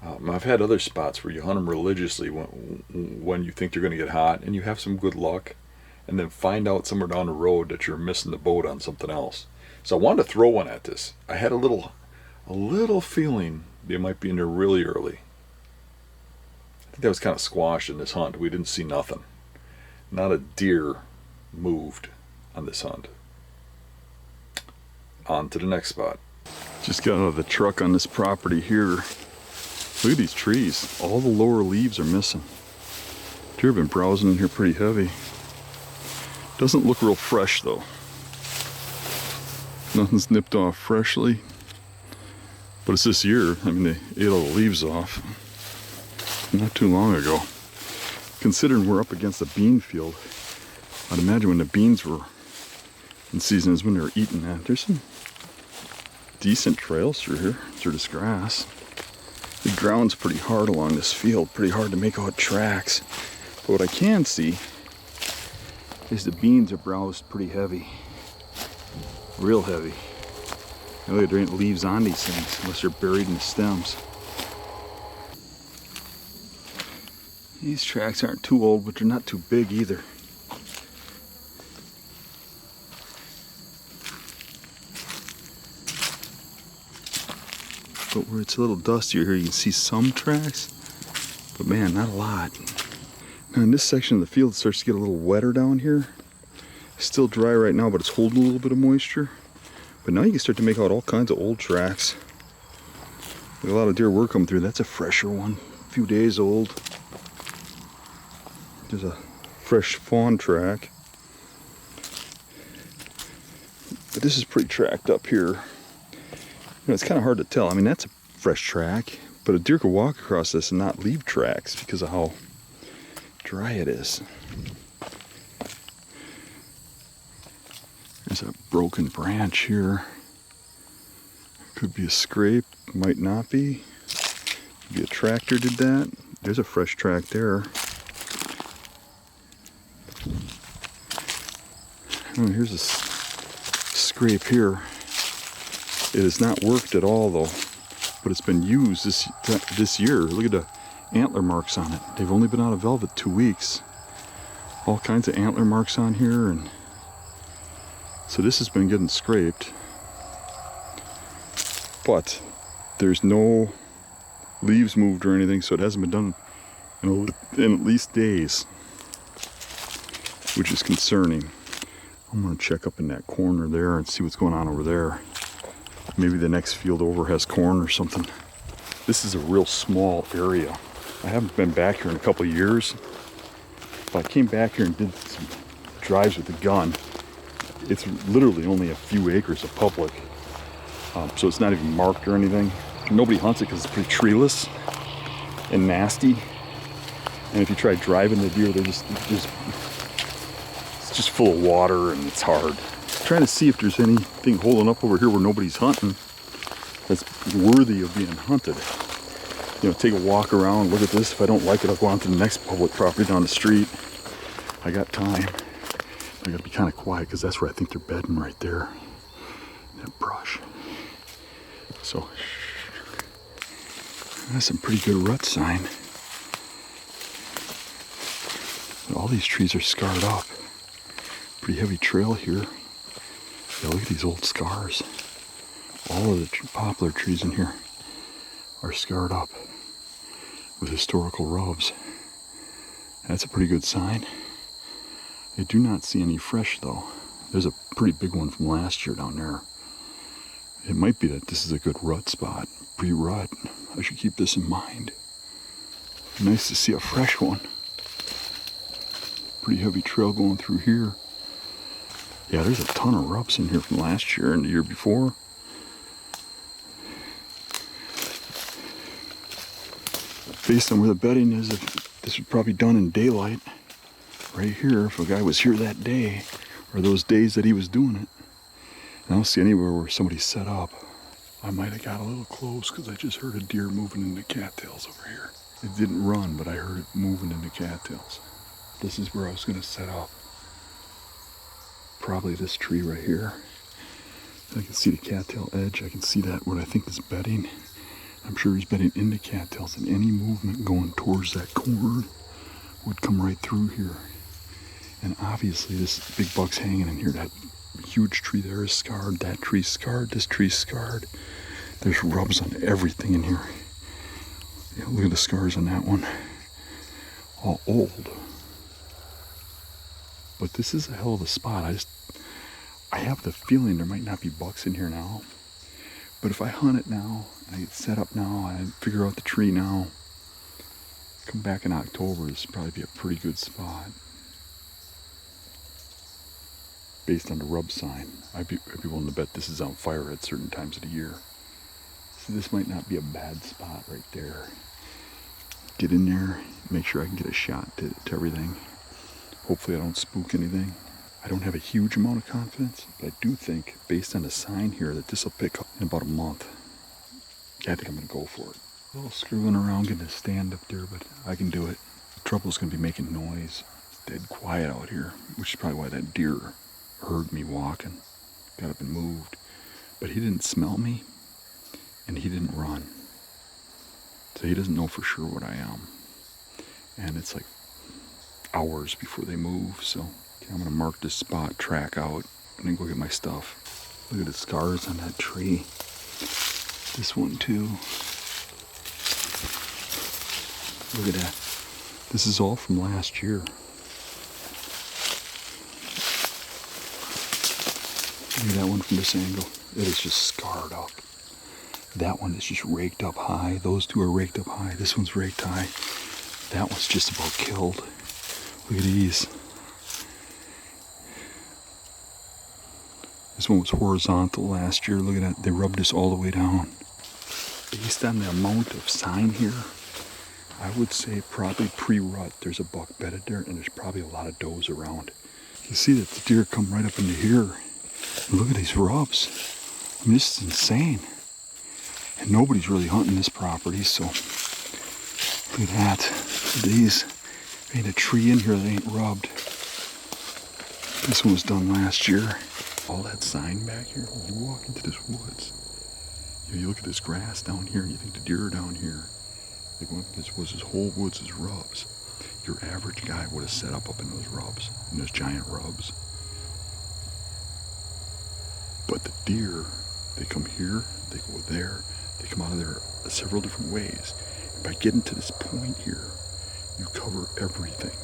I've had other spots where you hunt them religiously when you think you're going to get hot and you have some good luck, and then find out somewhere down the road that you're missing the boat on something else. So I wanted to throw one at this. I had a little feeling they might be in there really early. I think that was kind of squashed in this hunt. We didn't see nothing. Not a deer moved on this hunt. On to the next spot. Just got out of the truck on this property here. Look at these trees. All the lower leaves are missing. Deer have been browsing in here pretty heavy. Doesn't look real fresh though. Nothing's nipped off freshly. But it's this year. I mean, they ate all the leaves off not too long ago. Considering we're up against a bean field, I'd imagine when the beans were in season is when they were eating that. There's some decent trails through here, through this grass. The ground's pretty hard along this field, pretty hard to make out tracks. But what I can see is the beans are browsed pretty heavy. Real heavy. Look, there ain't leaves on these things unless they're buried in the stems. These tracks aren't too old, but they're not too big either. But where it's a little dustier here, you can see some tracks, but man, not a lot. Now in this section of the field, it starts to get a little wetter down here. It's still dry right now, but it's holding a little bit of moisture. But now you can start to make out all kinds of old tracks. A lot of deer were coming through. That's a fresher one, a few days old. There's a fresh fawn track. But this is pretty tracked up here. It's kind of hard to tell. I mean, that's a fresh track, but a deer could walk across this and not leave tracks because of how dry it is. There's a broken branch here. Could be a scrape, might not be. Maybe a tractor did that. There's a fresh track there. Oh, here's a scrape here. It has not worked at all though, but it's been used this year. Look at the antler marks on it. They've only been out of velvet 2 weeks. All kinds of antler marks on here, and so this has been getting scraped. But there's no leaves moved or anything, so it hasn't been done in at least days, which is concerning. I'm going to check up in that corner there and see what's going on over there. Maybe the next field over has corn or something. This is a real small area. I haven't been back here in a couple of years. If I came back here and did some drives with the gun, it's literally only a few acres of public. So it's not even marked or anything. Nobody hunts it because it's pretty treeless and nasty. And if you try driving the deer, it's just full of water and it's hard. I'm trying to see if there's anything holding up over here where nobody's hunting that's worthy of being hunted. You know, take a walk around, look at this. If I don't like it, I'll go on to the next public property down the street. I got time. I gotta be kind of quiet because that's where I think they're bedding, right there. That brush. So, that's some pretty good rut sign. All these trees are scarred up. Pretty heavy trail here. Yeah, look at these old scars. All of the poplar trees in here are scarred up with historical rubs. That's a pretty good sign. I do not see any fresh though. There's a pretty big one from last year down there. It might be that this is a good rut spot, pre-rut. I should keep this in mind. Nice to see a fresh one. Pretty heavy trail going through here. Yeah, there's a ton of rubs in here from last year and the year before. Based on where the bedding is, this was probably done in daylight. Right here, if a guy was here that day, or those days that he was doing it. I don't see anywhere where somebody set up. I might have got a little close because I just heard a deer moving into cattails over here. It didn't run, but I heard it moving into cattails. This is where I was going to set up. Probably this tree right here. I can see the cattail edge. I can see that what I think is bedding. I'm sure he's bedding into cattails, and any movement going towards that corn would come right through here. And obviously this big buck's hanging in here. That huge tree there is scarred. That tree's scarred. This tree's scarred. There's rubs on everything in here. Yeah, look at the scars on that one. All old. But this is a hell of a spot. I have the feeling there might not be bucks in here now. But if I hunt it now, and I get set up now, and I figure out the tree now, come back in October, this would probably be a pretty good spot. Based on the rub sign, I'd be willing to bet this is on fire at certain times of the year. So this might not be a bad spot right there. Get in there, make sure I can get a shot to everything. Hopefully I don't spook anything. I don't have a huge amount of confidence, but I do think, based on the sign here, that this will pick up in about a month. Yeah, I think I'm going to go for it. A little screwing around getting a stand up there, but I can do it. The trouble is going to be making noise. It's dead quiet out here, which is probably why that deer heard me walking, got up and moved. But he didn't smell me, and he didn't run. So he doesn't know for sure what I am. And it's like hours before they move, so I'm going to mark this spot, track out, and then go get my stuff. Look at the scars on that tree. This one too. Look at that. This is all from last year. Look at that one from this angle. It is just scarred up. That one is just raked up high. Those two are raked up high. This one's raked high. That one's just about killed. Look at these. This one was horizontal last year. Look at that. They rubbed this all the way down. Based on the amount of sign here, I would say probably pre-rut there's a buck bedded there, and there's probably a lot of does around. You see that the deer come right up into here. And look at these rubs. I mean, this is insane. And nobody's really hunting this property, so look at that. These, ain't a tree in here that ain't rubbed. This one was done last year. All that sign back here, when you walk into this woods, you look at this grass down here and you think the deer are down here. Like this whole woods is rubs. Your average guy would have set up in those rubs, in those giant rubs. But the deer, they come here, they go there, they come out of there several different ways. And by getting to this point here, you cover everything.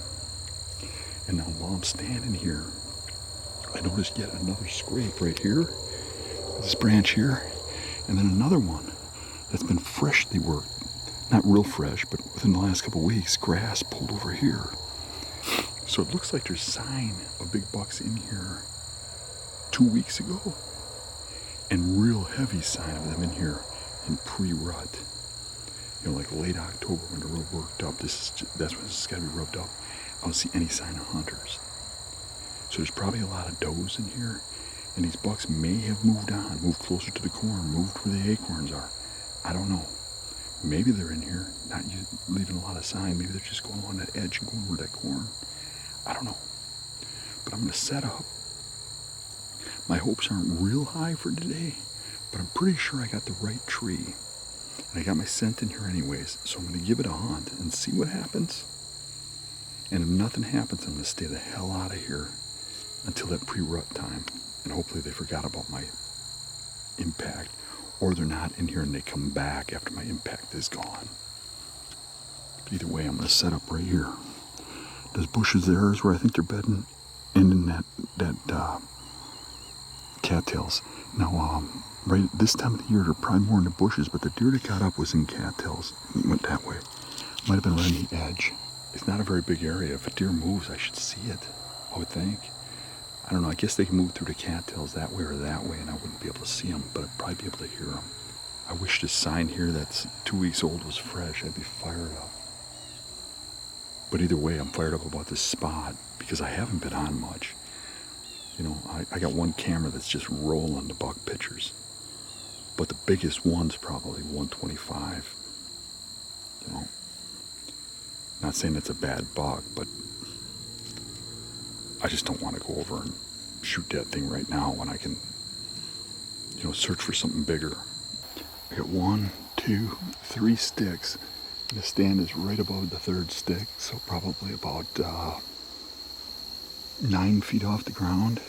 And now while I'm standing here, I noticed yet another scrape right here, this branch here, and then another one that's been freshly worked. Not real fresh, but within the last couple of weeks, grass pulled over here. So it looks like there's sign of big bucks in here 2 weeks ago, and real heavy sign of them in here in pre-rut. You know, like late October when they're real worked up. That's when this has got to be rubbed up. I don't see any sign of hunters. So there's probably a lot of does in here, and these bucks may have moved on, moved closer to the corn, moved where the acorns are. I don't know. Maybe they're in here, not leaving a lot of sign. Maybe they're just going along that edge and going over that corn. I don't know. But I'm going to set up. My hopes aren't real high for today, but I'm pretty sure I got the right tree. And I got my scent in here anyways, so I'm going to give it a hunt and see what happens. And if nothing happens, I'm going to stay the hell out of here until that pre-rut time. And hopefully they forgot about my impact. Or they're not in here and they come back after my impact is gone. But either way, I'm going to set up right here. Those bushes there is where I think they're bedding, ending that cattails. Now, right this time of the year, they're probably more in the bushes, but the deer that got up was in cattails. He went that way. Might have been right on the edge. It's not a very big area. If a deer moves, I should see it, I would think. I don't know, I guess they can move through the cattails that way or that way, and I wouldn't be able to see them, but I'd probably be able to hear them. I wish this sign here that's 2 weeks old was fresh. I'd be fired up. But either way, I'm fired up about this spot because I haven't been on much. You know, I got one camera that's just rolling the buck pictures. But the biggest one's probably 125. You know, not saying it's a bad buck, but I just don't want to go over and shoot that thing right now when I can, you know, search for something bigger. I got 1, 2, 3 sticks. And the stand is right above the third stick, so probably about 9 feet off the ground.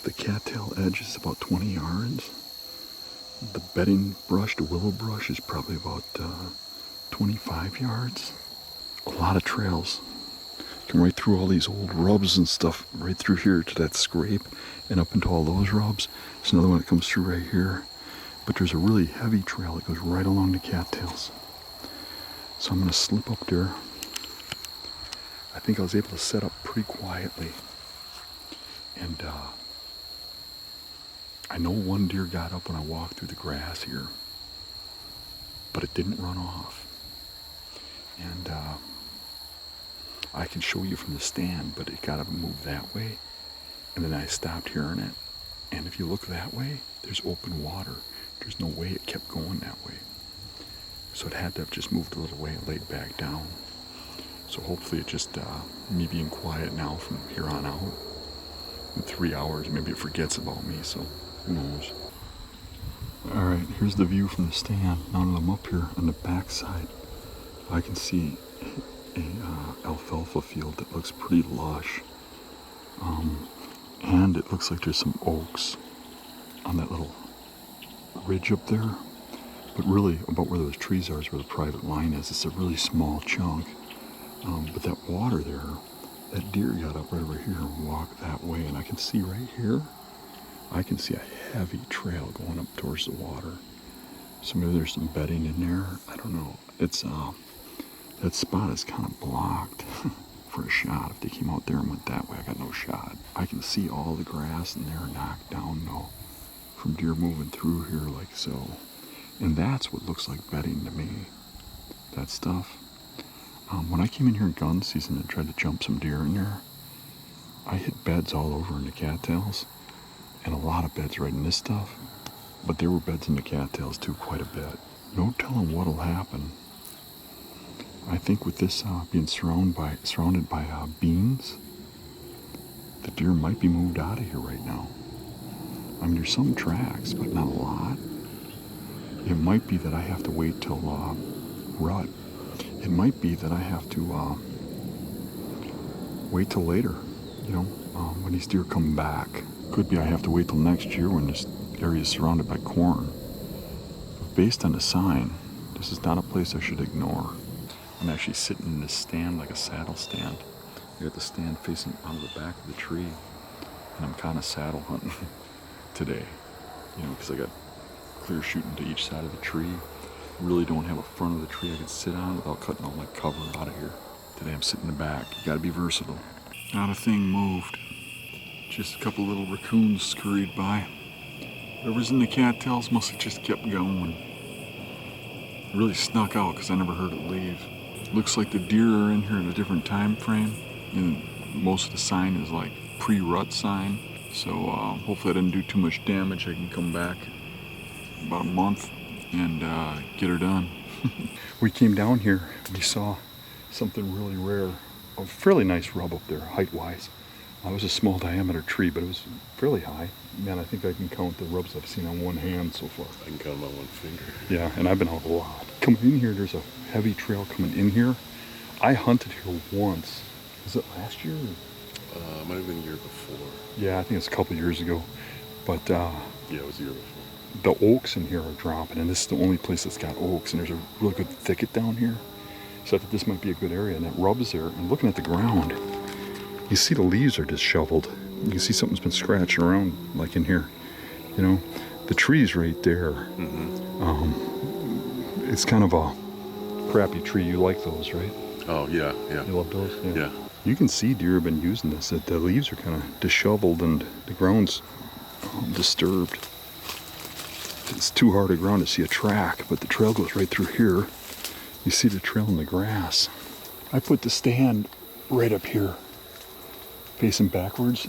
The cattail edge is about 20 yards. The bedding brush, the willow brush, is probably about 25 yards. A lot of trails. Come right through all these old rubs and stuff, right through here to that scrape and up into all those rubs. There's another one that comes through right here. But there's a really heavy trail that goes right along the cattails. So I'm going to slip up there. I think I was able to set up pretty quietly. And I know one deer got up when I walked through the grass here, but it didn't run off. And I can show you from the stand, but it got up and moved that way. And then I stopped hearing it. And if you look that way, there's open water. There's no way it kept going that way. So it had to have just moved a little way and laid back down. So hopefully it just, me being quiet now from here on out, in 3 hours, maybe it forgets about me, so who knows. All right, here's the view from the stand. Now that I'm up here on the back side, I can see a alfalfa field that looks pretty lush. And it looks like there's some oaks on that little ridge up there. But really, about where those trees are is where the private line is. It's a really small chunk. But that water there, that deer got up right over here and walked that way. And I can see right here, I can see a heavy trail going up towards the water. So maybe there's some bedding in there. I don't know. It's that spot is kind of blocked for a shot. If they came out there and went that way, I got no shot. I can see all the grass in there knocked down though, from deer moving through here like so. And that's what looks like bedding to me, that stuff. When I came in here in gun season and tried to jump some deer in there, I hit beds all over in the cattails, and a lot of beds right in this stuff, but there were beds in the cattails too, quite a bit. No telling what'll happen. I think with this being surrounded by beans, the deer might be moved out of here right now. I mean, there's some tracks, but not a lot. It might be that I have to wait till rut. It might be that I have to wait till later, when these deer come back. Could be I have to wait till next year when this area is surrounded by corn. But based on the sign, this is not a place I should ignore. I'm actually sitting in this stand like a saddle stand. I got the stand facing onto the back of the tree, and I'm kind of saddle hunting today, because I got clear shooting to each side of the tree. Really don't have a front of the tree I can sit on without cutting all my cover out of here. Today I'm sitting in the back. You gotta be versatile. Not a thing moved. Just a couple little raccoons scurried by. Whoever's in the cattails must have just kept going. It really snuck out because I never heard it leave. Looks like the deer are in here at a different time frame. And most of the sign is like pre-rut sign. So hopefully I didn't do too much damage. I can come back in about a month and get her done. We came down here and we saw something really rare. A fairly nice rub up there, height-wise. It was a small diameter tree, but it was fairly high. Man, I think I can count the rubs I've seen on one hand so far.
I can count them on one finger.
Yeah, and I've been out a lot. Coming in here, there's a heavy trail coming in here. I hunted here once. Was it last year?
Might have been the year before.
Yeah, I think it's a couple years ago. But
yeah, it was the year before.
The oaks in here are dropping, and this is the only place that's got oaks, and there's a really good thicket down here. So I thought this might be a good area, and that rub's there. And looking at the ground, you see the leaves are disheveled. You can see something's been scratching around, like in here. The tree's right there.
Mm-hmm.
It's kind of a crappy tree. You like those, right?
Oh, yeah.
You love those?
Yeah.
You can see deer have been using this. That the leaves are kind of disheveled and the ground's disturbed. It's too hard a ground to see a track, but the trail goes right through here. You see the trail in the grass. I put the stand right up here, facing backwards,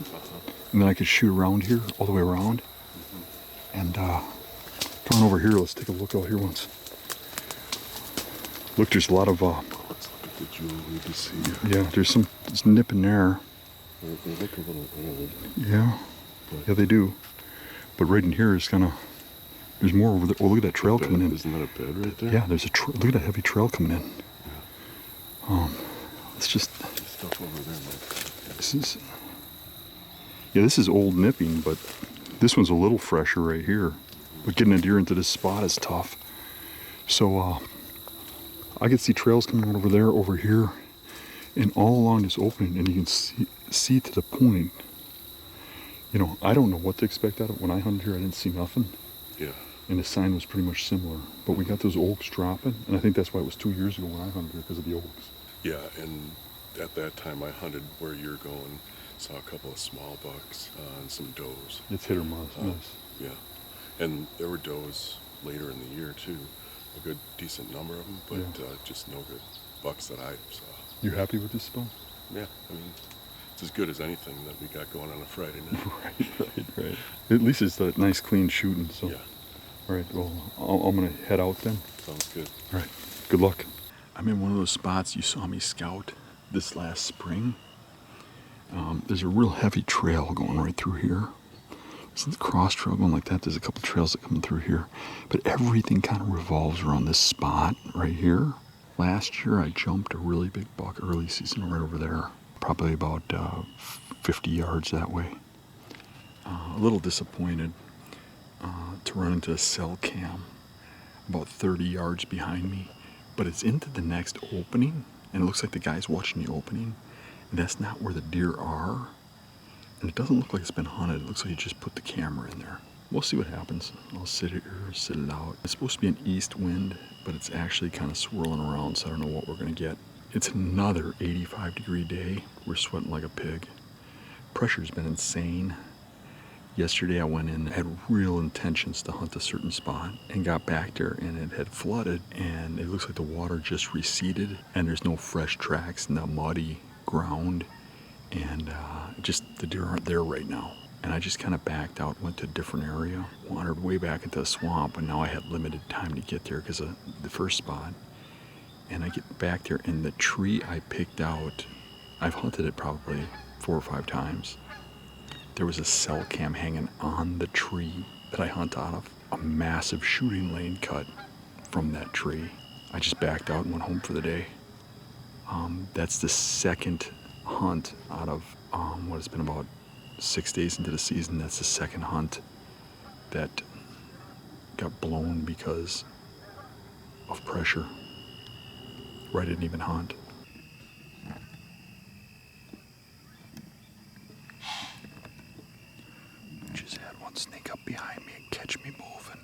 and then I could shoot around here, all the way around. And come on over here, let's take a look out here once. Look, there's a lot of
let's look at the jewelry to see.
yeah, there's nip in there.
They look a little old.
Yeah, yeah, they do. But right in here is kind of, there's more over there. Oh, look at that trail coming in.
Isn't that a bed right there?
Yeah, there's look at that heavy trail coming in.
Yeah.
It's just,
There's stuff over there, Mike.
this is old nipping, but this one's a little fresher right here. But getting a deer into this spot is tough. So I can see trails coming out over there, over here, and all along this opening, and you can see to the point. I don't know what to expect out of it. When I hunted here, I didn't see nothing.
Yeah.
And the sign was pretty much similar. But we got those oaks dropping, and I think that's why it was 2 years ago when I hunted here, because of the oaks.
Yeah, and at that time I hunted where you're going, saw a couple of small bucks and some does.
It's hit or miss.
Yeah, and there were does later in the year too, a good decent number of them, but just no good bucks that I saw.
You happy with this spot?
Yeah, I mean, it's as good as anything that we got going on a Friday night.
Right. At least it's that nice clean shooting. So.
Yeah.
All right, well, I'm going to head out then.
Sounds good.
All right, good luck. I'm in one of those spots you saw me scout this last spring. There's a real heavy trail going right through here. Since the cross trail going like that, there's a couple trails that come through here. But everything kind of revolves around this spot right here. Last year I jumped a really big buck early season right over there. Probably about 50 yards that way. A little disappointed to run into a cell cam about 30 yards behind me. But it's into the next opening, and it looks like the guy's watching the opening. And that's not where the deer are. And it doesn't look like it's been hunted. It looks like he just put the camera in there. We'll see what happens. I'll sit here, sit it out. It's supposed to be an east wind, but it's actually kind of swirling around, so I don't know what we're gonna get. It's another 85-degree day. We're sweating like a pig. Pressure's been insane. Yesterday I went in, had real intentions to hunt a certain spot, and got back there and it had flooded, and it looks like the water just receded, and there's no fresh tracks in the muddy ground, and just the deer aren't there right now. And I just kind of backed out, went to a different area, wandered way back into the swamp, and now I had limited time to get there because of the first spot. And I get back there, and the tree I picked out, I've hunted it probably 4 or 5 times. There was a cell cam hanging on the tree that I hunt out of. A massive shooting lane cut from that tree. I just backed out and went home for the day. That's the second hunt out of what has been about 6 days into the season. That's the second hunt that got blown because of pressure, where I didn't even hunt. Just had one sneak up behind me and catch me moving.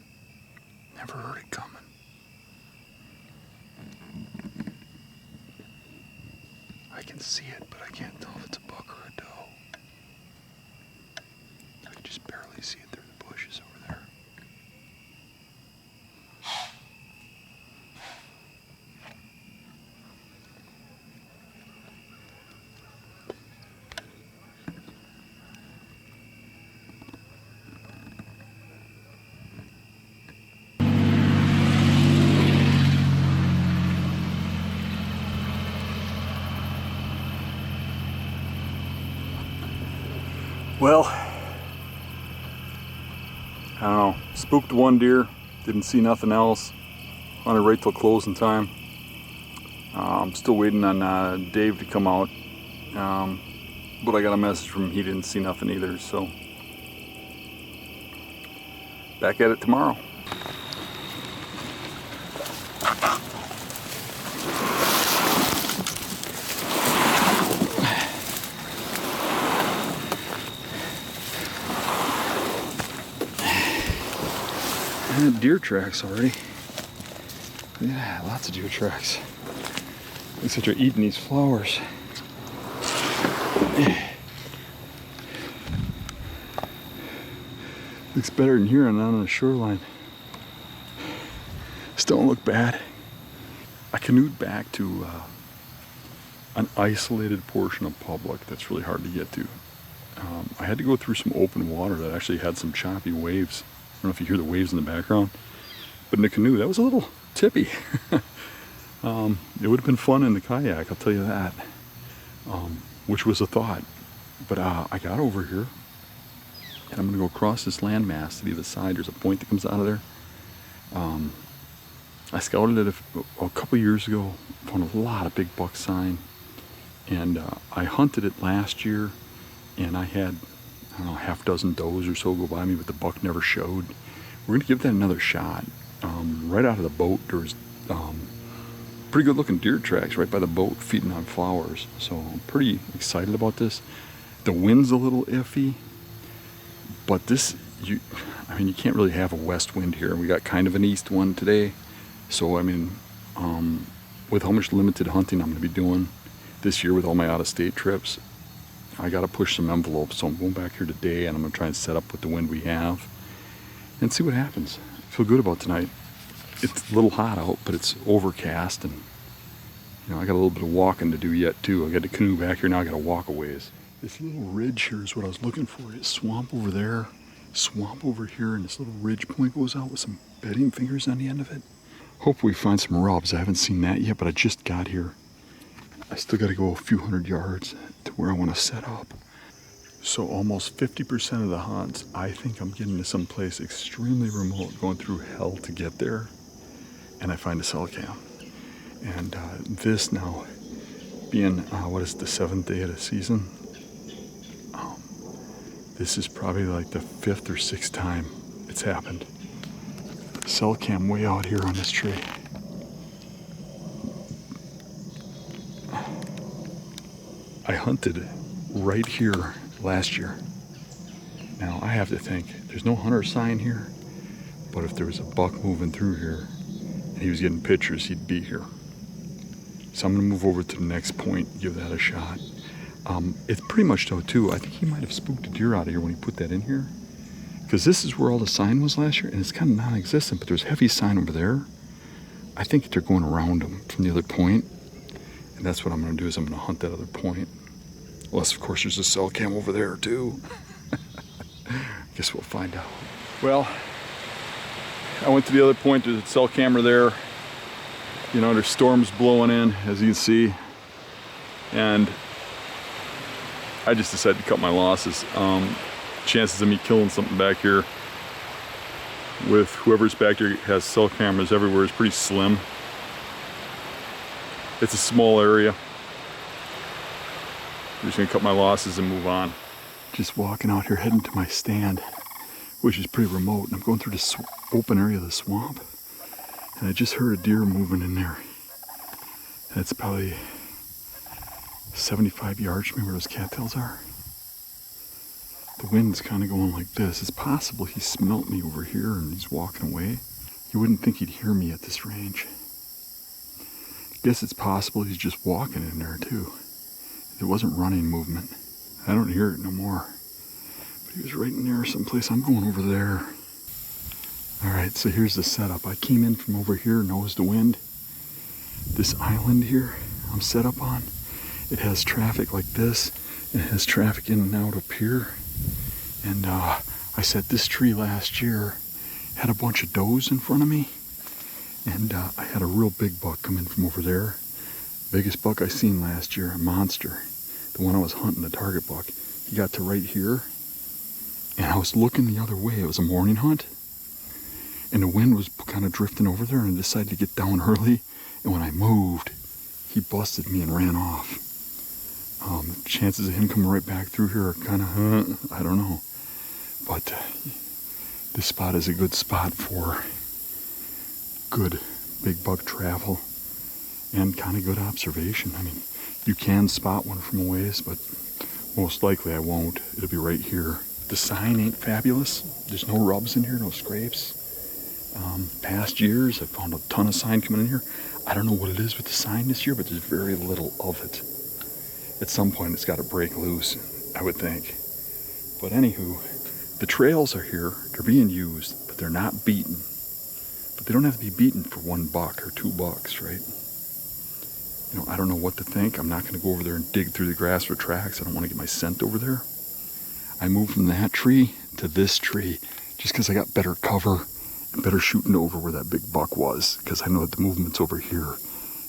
Never heard it coming. I can see it, but I can't tell if it's a buck or a doe. I can just barely see it through the bushes over there. Well, I don't know, spooked one deer, didn't see nothing else, hunted right till closing time. I'm still waiting on Dave to come out, but I got a message from him, he didn't see nothing either, so back at it tomorrow. Deer tracks already. Yeah, lots of deer tracks. Looks like they're eating these flowers. Looks better than here and on the shoreline. Still don't look bad. I canoed back to an isolated portion of public that's really hard to get to. I had to go through some open water that actually had some choppy waves. I don't know if you hear the waves in the background, but in the canoe, that was a little tippy. It would have been fun in the kayak, I'll tell you that, which was a thought. But I got over here, and I'm gonna go across this landmass to the other side. There's a point that comes out of there. I scouted it a couple years ago, found a lot of big buck sign, and I hunted it last year, and I had, I don't know, half dozen does or so go by me, but the buck never showed. We're gonna give that another shot. Right out of the boat, there's pretty good looking deer tracks right by the boat feeding on flowers. So I'm pretty excited about this. The wind's a little iffy, but this, you can't really have a west wind here. We got kind of an east one today. So I mean, with how much limited hunting I'm gonna be doing this year with all my out-of-state trips, I gotta push some envelopes. So I'm going back here today and I'm gonna try and set up with the wind we have and see what happens. I feel good about tonight. It's a little hot out, but it's overcast, and I got a little bit of walking to do yet too. I got the canoe back here now. I got to walk a ways. This little ridge here is what I was looking for. It's swamp over there, swamp over here, and this little ridge point goes out with some bedding fingers on the end of it. Hope we find some rubs. I haven't seen that yet, but I just got here. I still got to go a few hundred yards to where I want to set up. So almost 50% of the hunts, I think I'm getting to some place extremely remote, going through hell to get there, and I find a cell cam. And this now being, what is it, the 7th day of the season? This is probably like the 5th or 6th time it's happened. Cell cam way out here on this tree. I hunted right here last year. Now I have to think, there's no hunter sign here, but if there was a buck moving through here and he was getting pictures, he'd be here. So I'm gonna move over to the next point, give that a shot. It's pretty much though too, I think he might have spooked a deer out of here when he put that in here, because this is where all the sign was last year, and it's kind of non-existent, but there's heavy sign over there. I think they're going around them from the other point, and that's what I'm gonna do, is I'm gonna hunt that other point. Unless, of course, there's a cell cam over there, too. Guess we'll find out. Well, I went to the other point. There's a cell camera there. There's storms blowing in, as you can see. And I just decided to cut my losses. Chances of me killing something back here with whoever's back here has cell cameras everywhere is pretty slim. It's a small area. I'm just gonna cut my losses and move on. Just walking out here, heading to my stand, which is pretty remote. And I'm going through this open area of the swamp, and I just heard a deer moving in there. That's probably 75 yards from me where those cattails are. The wind's kind of going like this. It's possible he smelt me over here and he's walking away. You wouldn't think he'd hear me at this range. Guess it's possible he's just walking in there too. It wasn't running movement. I don't hear it no more. But he was right in there someplace. I'm going over there. All right, so here's the setup. I came in from over here, nose to wind. This island here I'm set up on, it has traffic like this. It has traffic in and out up here. And I set this tree last year, had a bunch of does in front of me. And I had a real big buck come in from over there. Biggest buck I seen last year, a monster. The one I was hunting, the target buck. He got to right here. And I was looking the other way. It was a morning hunt. And the wind was kind of drifting over there, and I decided to get down early. And when I moved, he busted me and ran off. Chances of him coming right back through here are kind of, I don't know. But this spot is a good spot for good big buck travel and kind of good observation. I mean, you can spot one from a ways, but most likely I won't. It'll be right here. The sign ain't fabulous. There's no rubs in here, no scrapes. Past years, I've found a ton of sign coming in here. I don't know what it is with the sign this year, but there's very little of it. At some point, it's got to break loose, I would think. But anywho, the trails are here. They're being used, but they're not beaten. But they don't have to be beaten for $1 or $2, right? You know, I don't know what to think. I'm not going to go over there and dig through the grass for tracks. I don't want to get my scent over there. I moved from that tree to this tree just because I got better cover and better shooting over where that big buck was, because I know that the movement's over here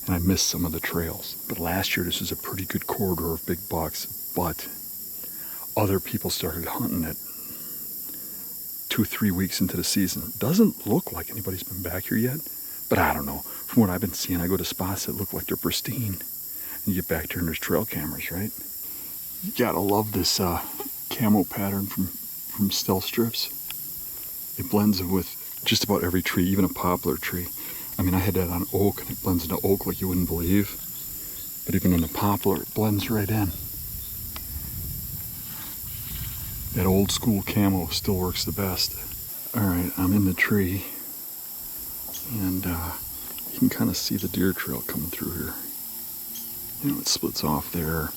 and I missed some of the trails. But last year this was a pretty good corridor of big bucks, but other people started hunting it 2-3 weeks into the season. Doesn't look like anybody's been back here yet, but I don't know. From what I've been seeing, I go to spots that look like they're pristine. And you get back there and there's trail cameras, right? You gotta love this camo pattern from Stealth strips. It blends with just about every tree, even a poplar tree. I mean, I had that on oak, and it blends into oak like you wouldn't believe. But even on the poplar, it blends right in. That old school camo still works the best. All right, I'm in the tree, and you can kind of see the deer trail coming through here. You know, it splits off there.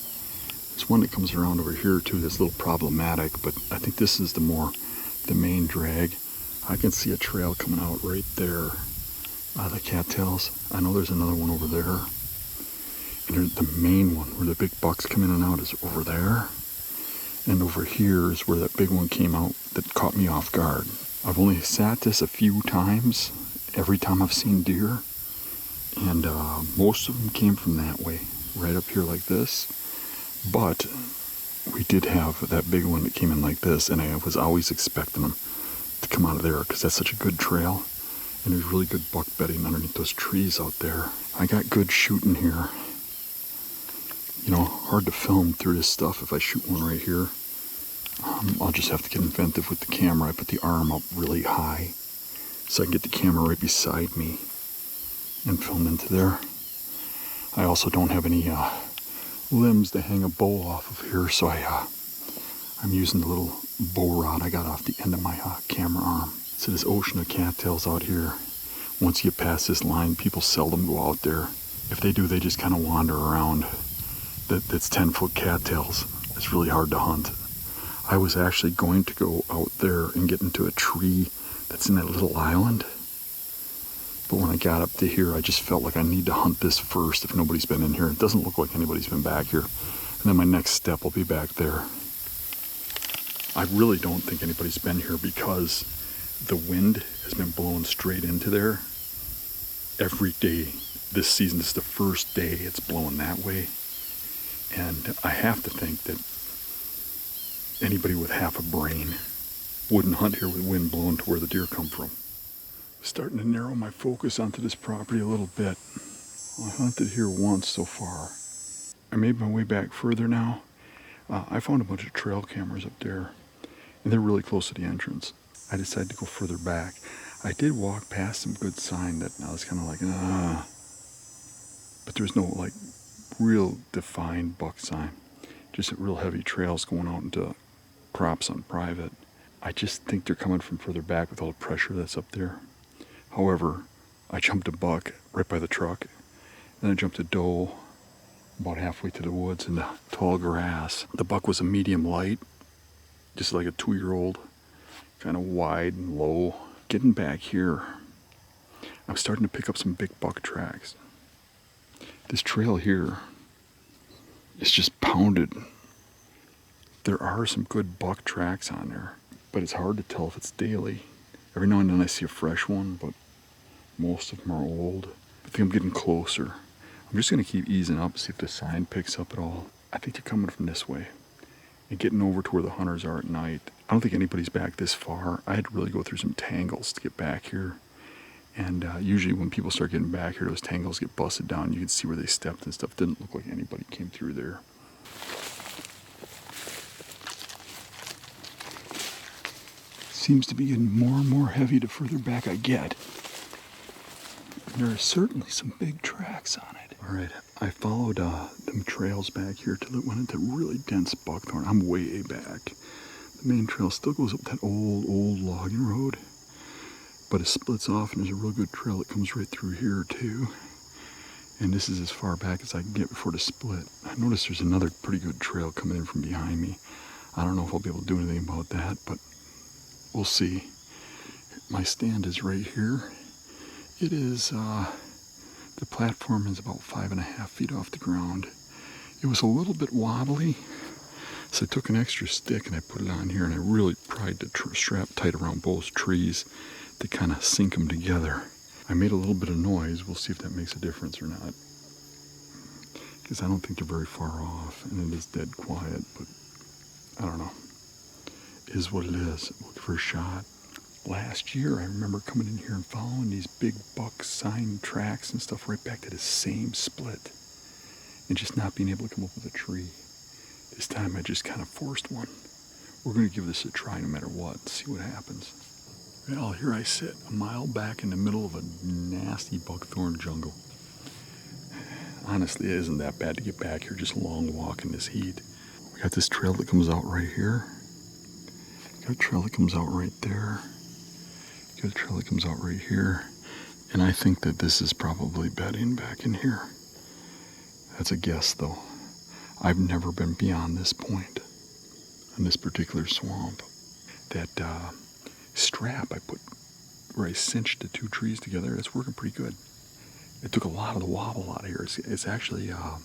There's one that comes around over here too that's a little problematic, but I think this is the main drag. I can see a trail coming out right there. The cattails. I know there's another one over there. And the main one where the big bucks come in and out is over there. And over here is where that big one came out that caught me off guard. I've only sat this a few times, every time I've seen deer. And most of them came from that way, right up here like this. But we did have that big one that came in like this, and I was always expecting them to come out of there because that's such a good trail. And there's really good buck bedding underneath those trees out there. I got good shooting here. You know, hard to film through this stuff if I shoot one right here. I'll just have to get inventive with the camera. I put the arm up really high so I can get the camera right beside me and film into there. I also don't have any limbs to hang a bow off of here, so I'm using the little bow rod I got off the end of my camera arm. So this ocean of cattails out here, once you get past this line, people seldom go out there. If they do, they just kind of wander around. That's 10-foot cattails. It's really hard to hunt. I was actually going to go out there and get into a tree that's in that little island. But when I got up to here, I just felt like I need to hunt this first if nobody's been in here. It doesn't look like anybody's been back here. And then my next step will be back there. I really don't think anybody's been here because the wind has been blowing straight into there every day this season. This is the first day it's blowing that way. And I have to think that anybody with half a brain wouldn't hunt here with wind blowing to where the deer come from. Starting to narrow my focus onto this property a little bit. I hunted here once so far. I made my way back further now. I found a bunch of trail cameras up there, and they're really close to the entrance. I decided to go further back. I did walk past some good sign that I was kind of like, but there was no like real defined buck sign. Just real heavy trails going out into crops on private. I just think they're coming from further back with all the pressure that's up there. However, I jumped a buck right by the truck, and I jumped a doe about halfway to the woods in the tall grass. The buck was a medium light, just like a 2-year-old, kind of wide and low. Getting back here, I'm starting to pick up some big buck tracks. This trail here is just pounded. There are some good buck tracks on there, but it's hard to tell if it's daily. Every now and then I see a fresh one, but most of them are old. I think I'm getting closer. I'm just going to keep easing up, see if the sign picks up at all. I think they're coming from this way and getting over to where the hunters are at night. I don't think anybody's back this far. I had to really go through some tangles to get back here. And usually when people start getting back here, those tangles get busted down. You can see where they stepped and stuff. Didn't look like anybody came through there. Seems to be getting more and more heavy the further back I get. There are certainly some big tracks on it. All right, I followed them trails back here till it went into really dense buckthorn. I'm way back. The main trail still goes up that old logging road, but it splits off and there's a real good trail that comes right through here too. And this is as far back as I can get before the split. I noticed there's another pretty good trail coming in from behind me. I don't know if I'll be able to do anything about that, but we'll see. My stand is right here. It is, the platform is about 5.5 feet off the ground. It was a little bit wobbly, so I took an extra stick and I put it on here, and I really pried the strap tight around both trees to kind of sink them together. I made a little bit of noise. We'll see if that makes a difference or not, because I don't think they're very far off, and it is dead quiet, but I don't know. It is what it is. Look for a shot. Last year, I remember coming in here and following these big buck sign tracks and stuff right back to the same split and just not being able to come up with a tree. This time I just kind of forced one. We're going to give this a try no matter what, see what happens. Well, here I sit, a mile back in the middle of a nasty buckthorn jungle. Honestly, it isn't that bad to get back here, just a long walk in this heat. We got this trail that comes out right here. Got a trail that comes out right there. Got a trail that comes out right here. And I think that this is probably bedding back in here. That's a guess, though. I've never been beyond this point on this particular swamp. That strap I put where I cinched the two trees together, it's working pretty good. It took a lot of the wobble out of here. It's actually a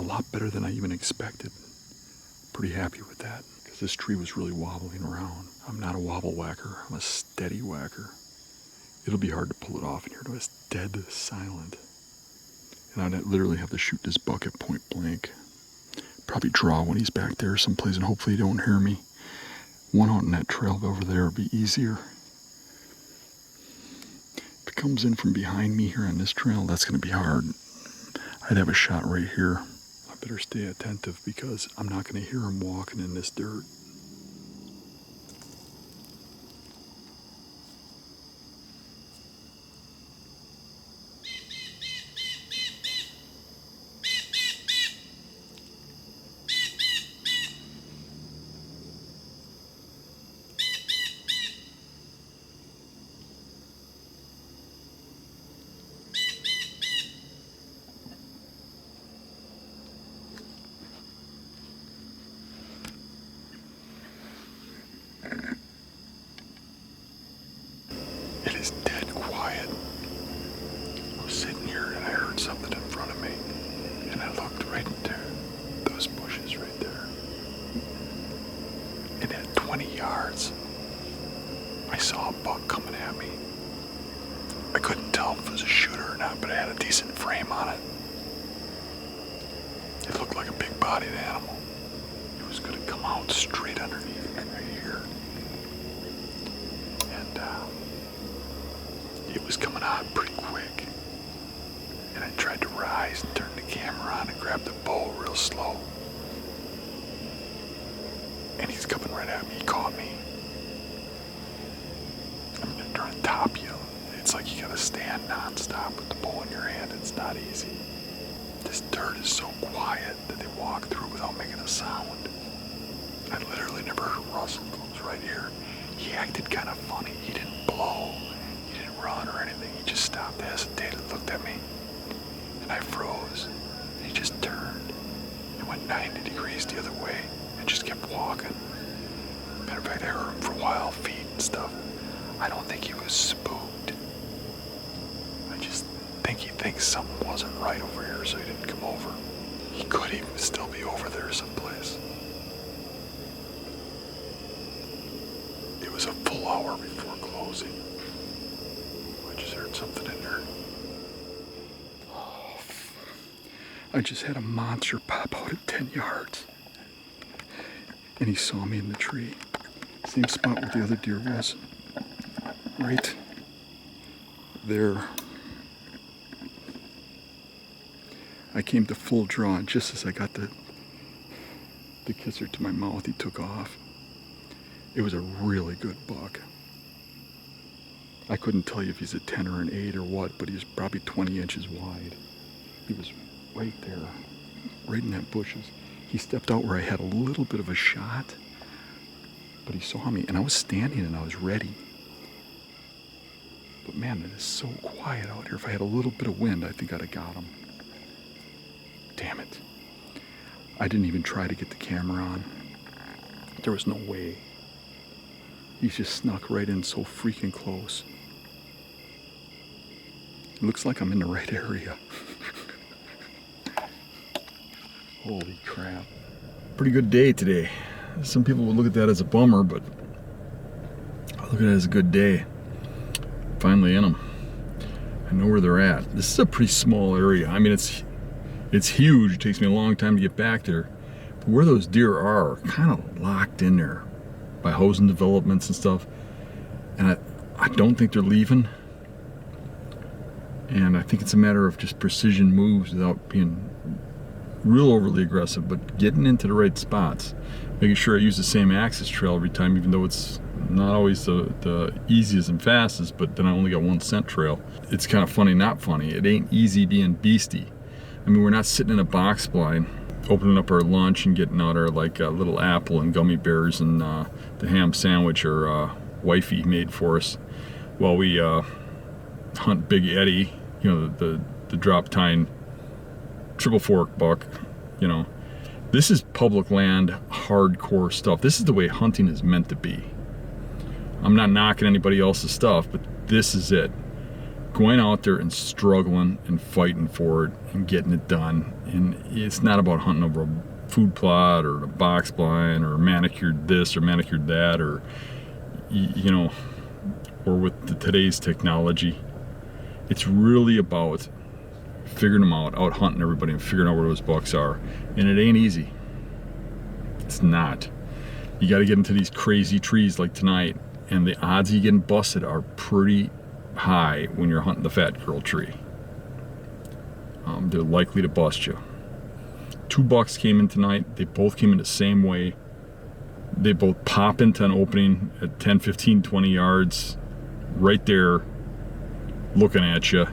lot better than I even expected. Pretty happy with that, because this tree was really wobbling around. I'm not a wobble whacker, I'm a steady whacker. It'll be hard to pull it off in here, though. It's dead silent. And I'd literally have to shoot this buck at point blank. Probably draw when he's back there someplace, and hopefully he don't hear me. One out in that trail over there would be easier. If it comes in from behind me here on this trail, that's going to be hard. I'd have a shot right here. I better stay attentive, because I'm not going to hear him walking in this dirt. It is dead quiet. I was sitting here and I heard something in front of me, and I looked right into those bushes right there. And at 20 yards, I saw a buck coming at me. I couldn't tell if it was a shooter or not, but it had a decent frame on it. It looked like a big-bodied animal. It was going to come out straight underneath me right here. And it was coming out pretty quick. tried to rise and turn the camera on and grab the bow real slow. And he's coming right at me. He caught me. I'm gonna try to top you. It's like you gotta stand nonstop with the bow in your hand. It's not easy. This dirt is so quiet that they walk through without making a sound. I literally never heard a rustle. It was right here. He acted kind of funny. He didn't blow. He didn't run or anything. He just stopped, hesitated, looked at me. And I froze. And he just turned and went 90 degrees the other way and just kept walking. Matter of fact, I heard him for a while, feet and stuff. I don't think he was spooked. I just think he thinks something wasn't right over here, so he didn't come over. He could even still be over there someplace. It was a full hour before closing. I just heard something in there. I just had a monster pop out at 10 yards. And he saw me in the tree. Same spot where the other deer was. Right there. I came to full draw, and just as I got the kisser to my mouth, he took off. It was a really good buck. I couldn't tell you if he's a 10 or an 8 or what, but he was probably 20 inches wide. He was right there, right in that bushes. He stepped out where I had a little bit of a shot, but he saw me, and I was standing and I was ready. But man, it is so quiet out here. If I had a little bit of wind, I think I'd have got him. Damn it. I didn't even try to get the camera on. There was no way. He just snuck right in so freaking close. It looks like I'm in the right area. Holy crap. Pretty good day today. Some people would look at that as a bummer, but I look at it as a good day. Finally in them. I know where they're at. This is a pretty small area. I mean, it's huge. It takes me a long time to get back there. But where those deer are kind of locked in there by housing developments and stuff. And I don't think they're leaving. And I think it's a matter of just precision moves without being real overly aggressive, but getting into the right spots. Making sure I use the same access trail every time, even though it's not always the easiest and fastest, but then I only got one scent trail. It's kind of funny, not funny. It ain't easy being Beasty. I mean, we're not sitting in a box blind, opening up our lunch and getting out our little apple and gummy bears and the ham sandwich our wifey made for us while we hunt Big Eddie, you know, the drop tine triple fork buck, you know. This is public land, hardcore stuff. This is the way hunting is meant to be. I'm not knocking anybody else's stuff, but this is it. Going out there and struggling and fighting for it and getting it done. And it's not about hunting over a food plot or a box blind or manicured this or manicured that, or, you know, or with today's technology. It's really about figuring them out hunting everybody and figuring out where those bucks are. And it ain't easy. It's not. You got to get into these crazy trees like tonight, and the odds of you getting busted are pretty high when you're hunting the fat girl tree. They're likely to bust you. 2 bucks came in tonight. They both came in the same way. They both pop into an opening at 10, 15, 20 yards right there looking at you.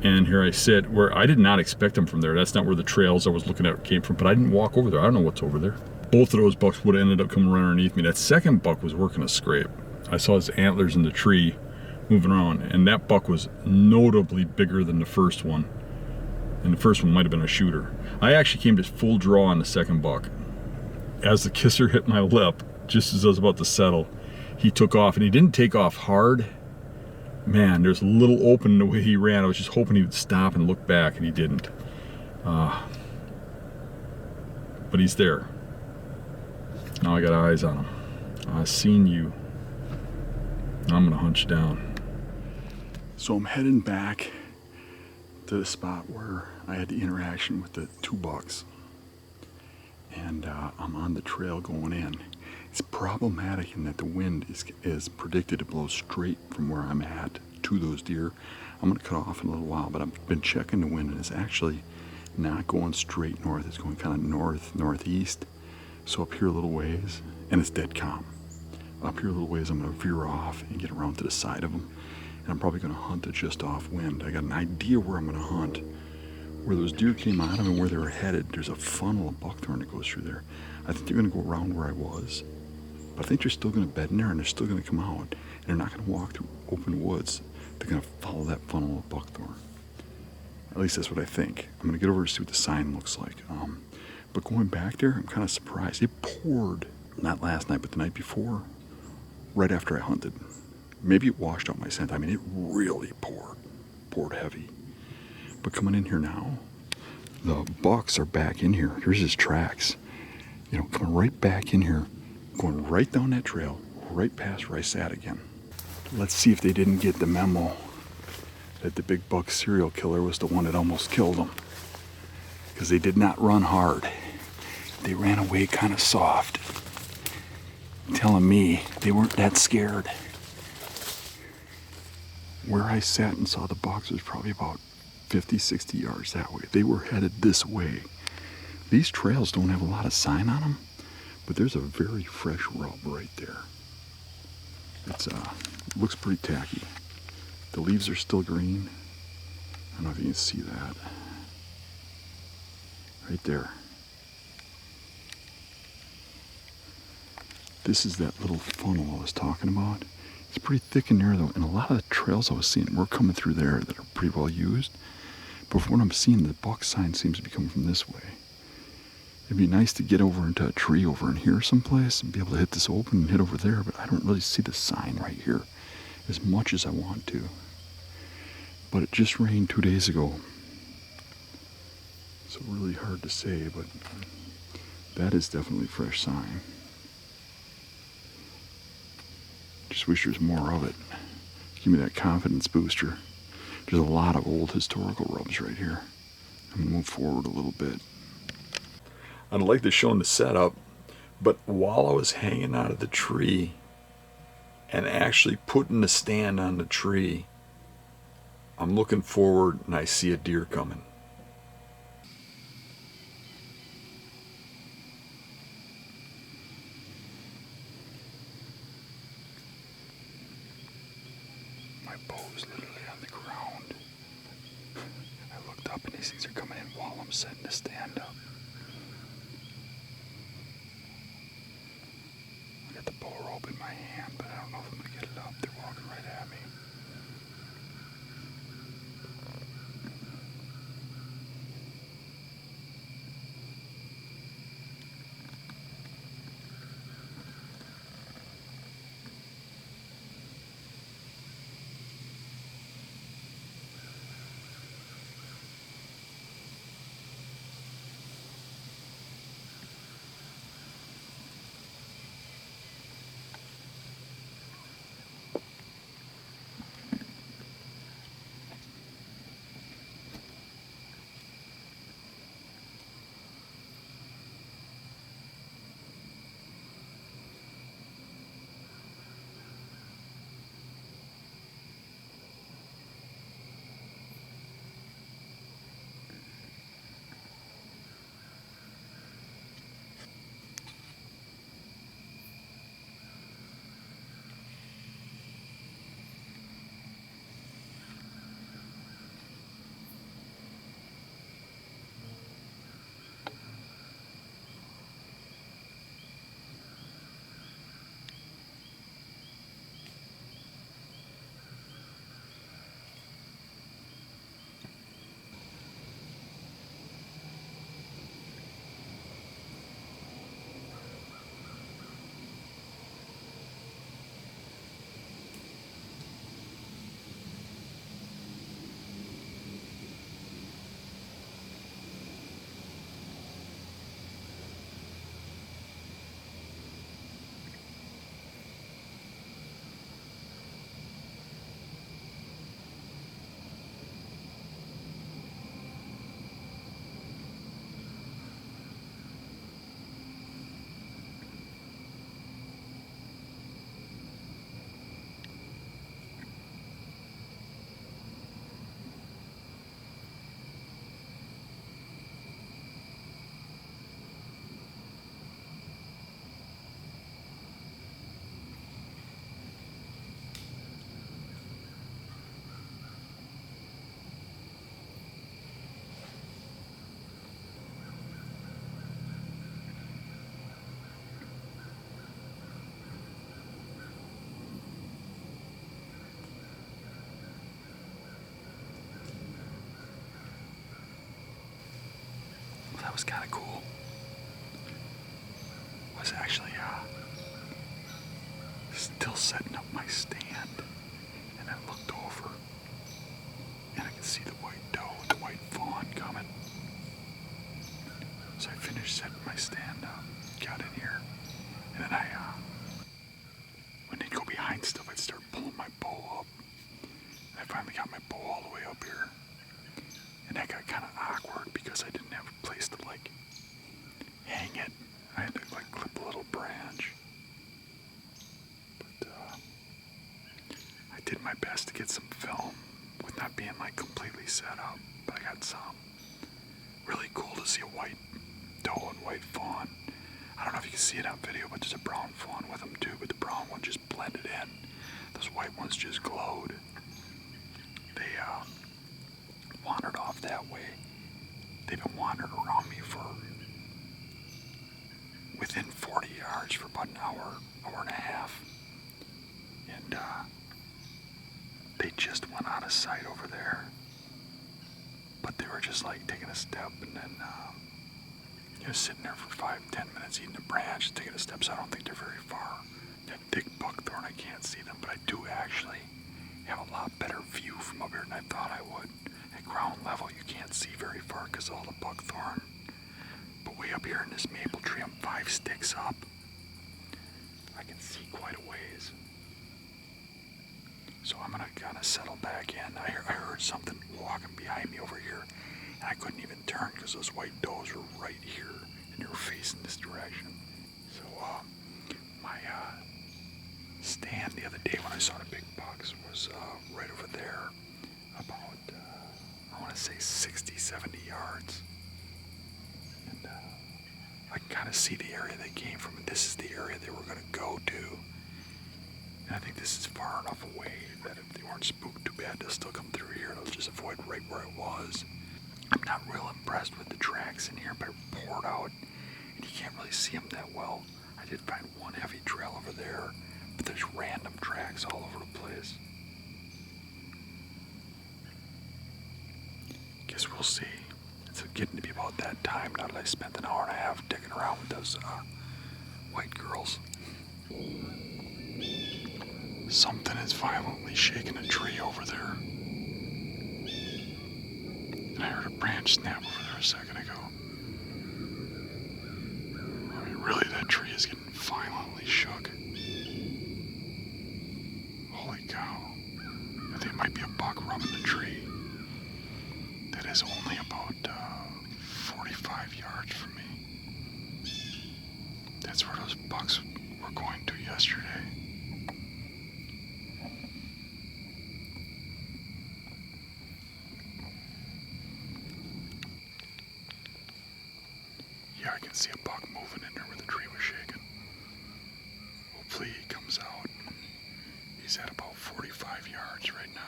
And here I sit where I did not expect them from there. That's not where the trails I was looking at came from, but I didn't walk over there. I don't know what's over there. Both of those bucks would have ended up coming right underneath me. That second buck was working a scrape. I saw his antlers in the tree moving around, and that buck was notably bigger than the first one. And the first one might have been a shooter. I actually came to full draw on the second buck. As the kisser hit my lip, just as I was about to settle, he took off, and he didn't take off hard. Man, there's a little open in the way he ran. I was just hoping he would stop and look back, and he didn't. But he's there. Now I got eyes on him. I seen you. I'm gonna hunt you down. So I'm heading back to the spot where I had the interaction with the 2 bucks. And I'm on the trail going in. It's problematic in that the wind is predicted to blow straight from where I'm at to to those deer. I'm going to cut off in a little while, but I've been checking the wind, and it's actually not going straight north. It's going kind of north, northeast. So up here a little ways, and it's dead calm. Up here a little ways, I'm going to veer off and get around to the side of them. And I'm probably going to hunt it just off wind. I got an idea where I'm going to hunt. Where those deer came out of and where they were headed, there's a funnel of buckthorn that goes through there. I think they're going to go around where I was. But I think they're still going to bed in there, and they're still going to come out. And they're not going to walk through open woods. They're going to follow that funnel of buckthorn. At least that's what I think. I'm going to get over to see what the sign looks like. But going back there, I'm kind of surprised. It poured, not last night, but the night before, right after I hunted. Maybe it washed out my scent. I mean, it really poured heavy. But coming in here now, the bucks are back in here. Here's his tracks. You know, coming right back in here, going right down that trail, right past where I sat again. Let's see if they didn't get the memo that the big buck serial killer was the one that almost killed them. Because they did not run hard. They ran away kind of soft. Telling me they weren't that scared. Where I sat and saw the bucks was probably about 50, 60 yards that way. They were headed this way. These trails don't have a lot of sign on them, but there's a very fresh rub right there. It's looks pretty tacky. The leaves are still green. I don't know if you can see that. Right there. This is that little funnel I was talking about. It's pretty thick in there though, and a lot of the trails I was seeing were coming through there that are pretty well used. But from what I'm seeing, the buck sign seems to be coming from this way. It'd be nice to get over into a tree over in here someplace and be able to hit this open and hit over there, but I don't really see the sign right here as much as I want to. But it just rained 2 days ago. So really hard to say, but that is definitely fresh sign. Just wish there's more of it. Give me that confidence booster. There's a lot of old historical rubs right here. I'm gonna move forward a little bit. I'd like to show the setup, but while I was hanging out of the tree and actually putting the stand on the tree, I'm looking forward and I see a deer coming. My bow's literally on the ground. I looked up and these things are coming in while I'm setting the stand up. I got the bow rope in my hand, but I don't know if I'm going to get it up. They're walking right at me. was actually still setting up my stand, and I looked over, and I could see the white doe, the white fawn coming. So I finished setting my stand up, got in here, and then when they'd go behind stuff, I'd start pulling my bow up. And I finally got my bow all the way up here, and that got kind of awkward because I didn't have a place to hang it. I had to clip a little branch. But I did my best to get some film with not being completely set up. But I got some. Really cool to see a white doe and white fawn. I don't know if you can see it on video, but there's a brown fawn with them too, but the brown one just blended in. Those white ones just glowed. They wandered off that way. They've been wandering around me for within 40 yards for about an hour, hour and a half. And they just went out of sight over there. But they were just taking a step and then sitting there for 5-10 minutes eating a branch, taking a step, so I don't think they're very far. That thick buckthorn, I can't see them, but I do actually have a lot better view from up here than I thought I would. At ground level, you can't see very far because of all the buckthorn. But way up here in this maple tree, I'm 5 sticks up. I can see quite a ways. So I'm gonna kind of settle back in. I heard something walking behind me over here, and I couldn't even turn because those white does were right here, and they were facing this direction. So my stand the other day when I saw the big bucks was right over there, about I want to say 60-70 yards. And I can kind of see the area they came from, and this is the area they were going to go to. And I think this is far enough away that if they weren't spooked too bad, they'll still come through here. They'll just avoid right where I was. I'm not real impressed with the tracks in here, but they're poured out, and you can't really see them that well. I did find one heavy trail over there, but there's random tracks all over the place. Guess we'll see. It's getting to be about that time now that I spent an hour and a half digging around with those white girls. Something is violently shaking a tree over there. And I heard a branch snap over there a second ago. I mean, really, that tree is getting violently shook. Holy cow. I think it might be a buck rubbing the tree. That is only about 45 yards from me. That's where those bucks were going to yesterday. Yeah, I can see a buck moving in there where the tree was shaking. Hopefully he comes out. He's at about 45 yards right now.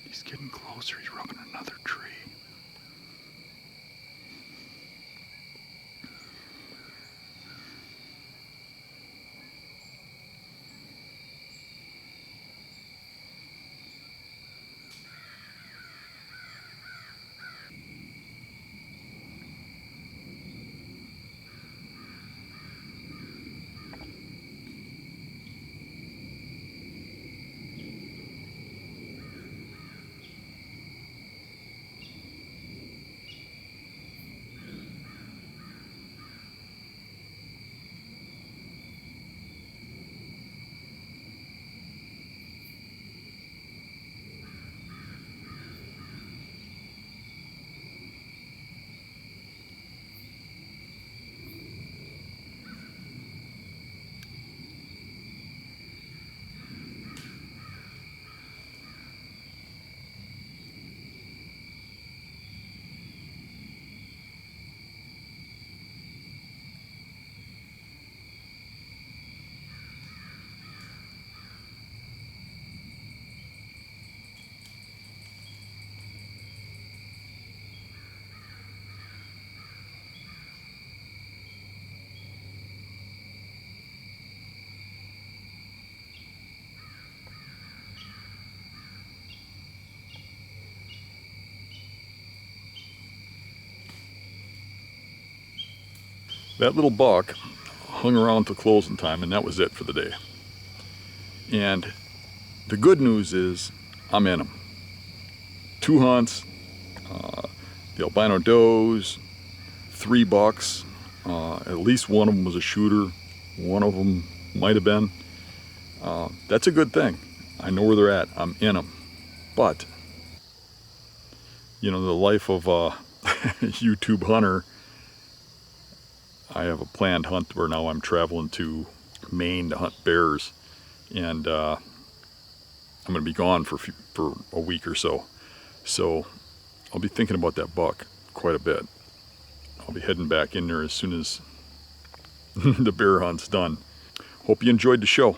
He's getting closer. He's rubbing another tree. that little buck hung around till closing time, and that was it for the day. And the good news is I'm in them. 2 hunts, the albino does, 3 bucks. At least one of them was a shooter. One of them might have been. That's a good thing. I know where they're at. I'm in them. But, you know, the life of a YouTube hunter, I have a planned hunt where now I'm traveling to Maine to hunt bears. And I'm going to be gone for a week or so. So I'll be thinking about that buck quite a bit. I'll be heading back in there as soon as the bear hunt's done. Hope you enjoyed the show.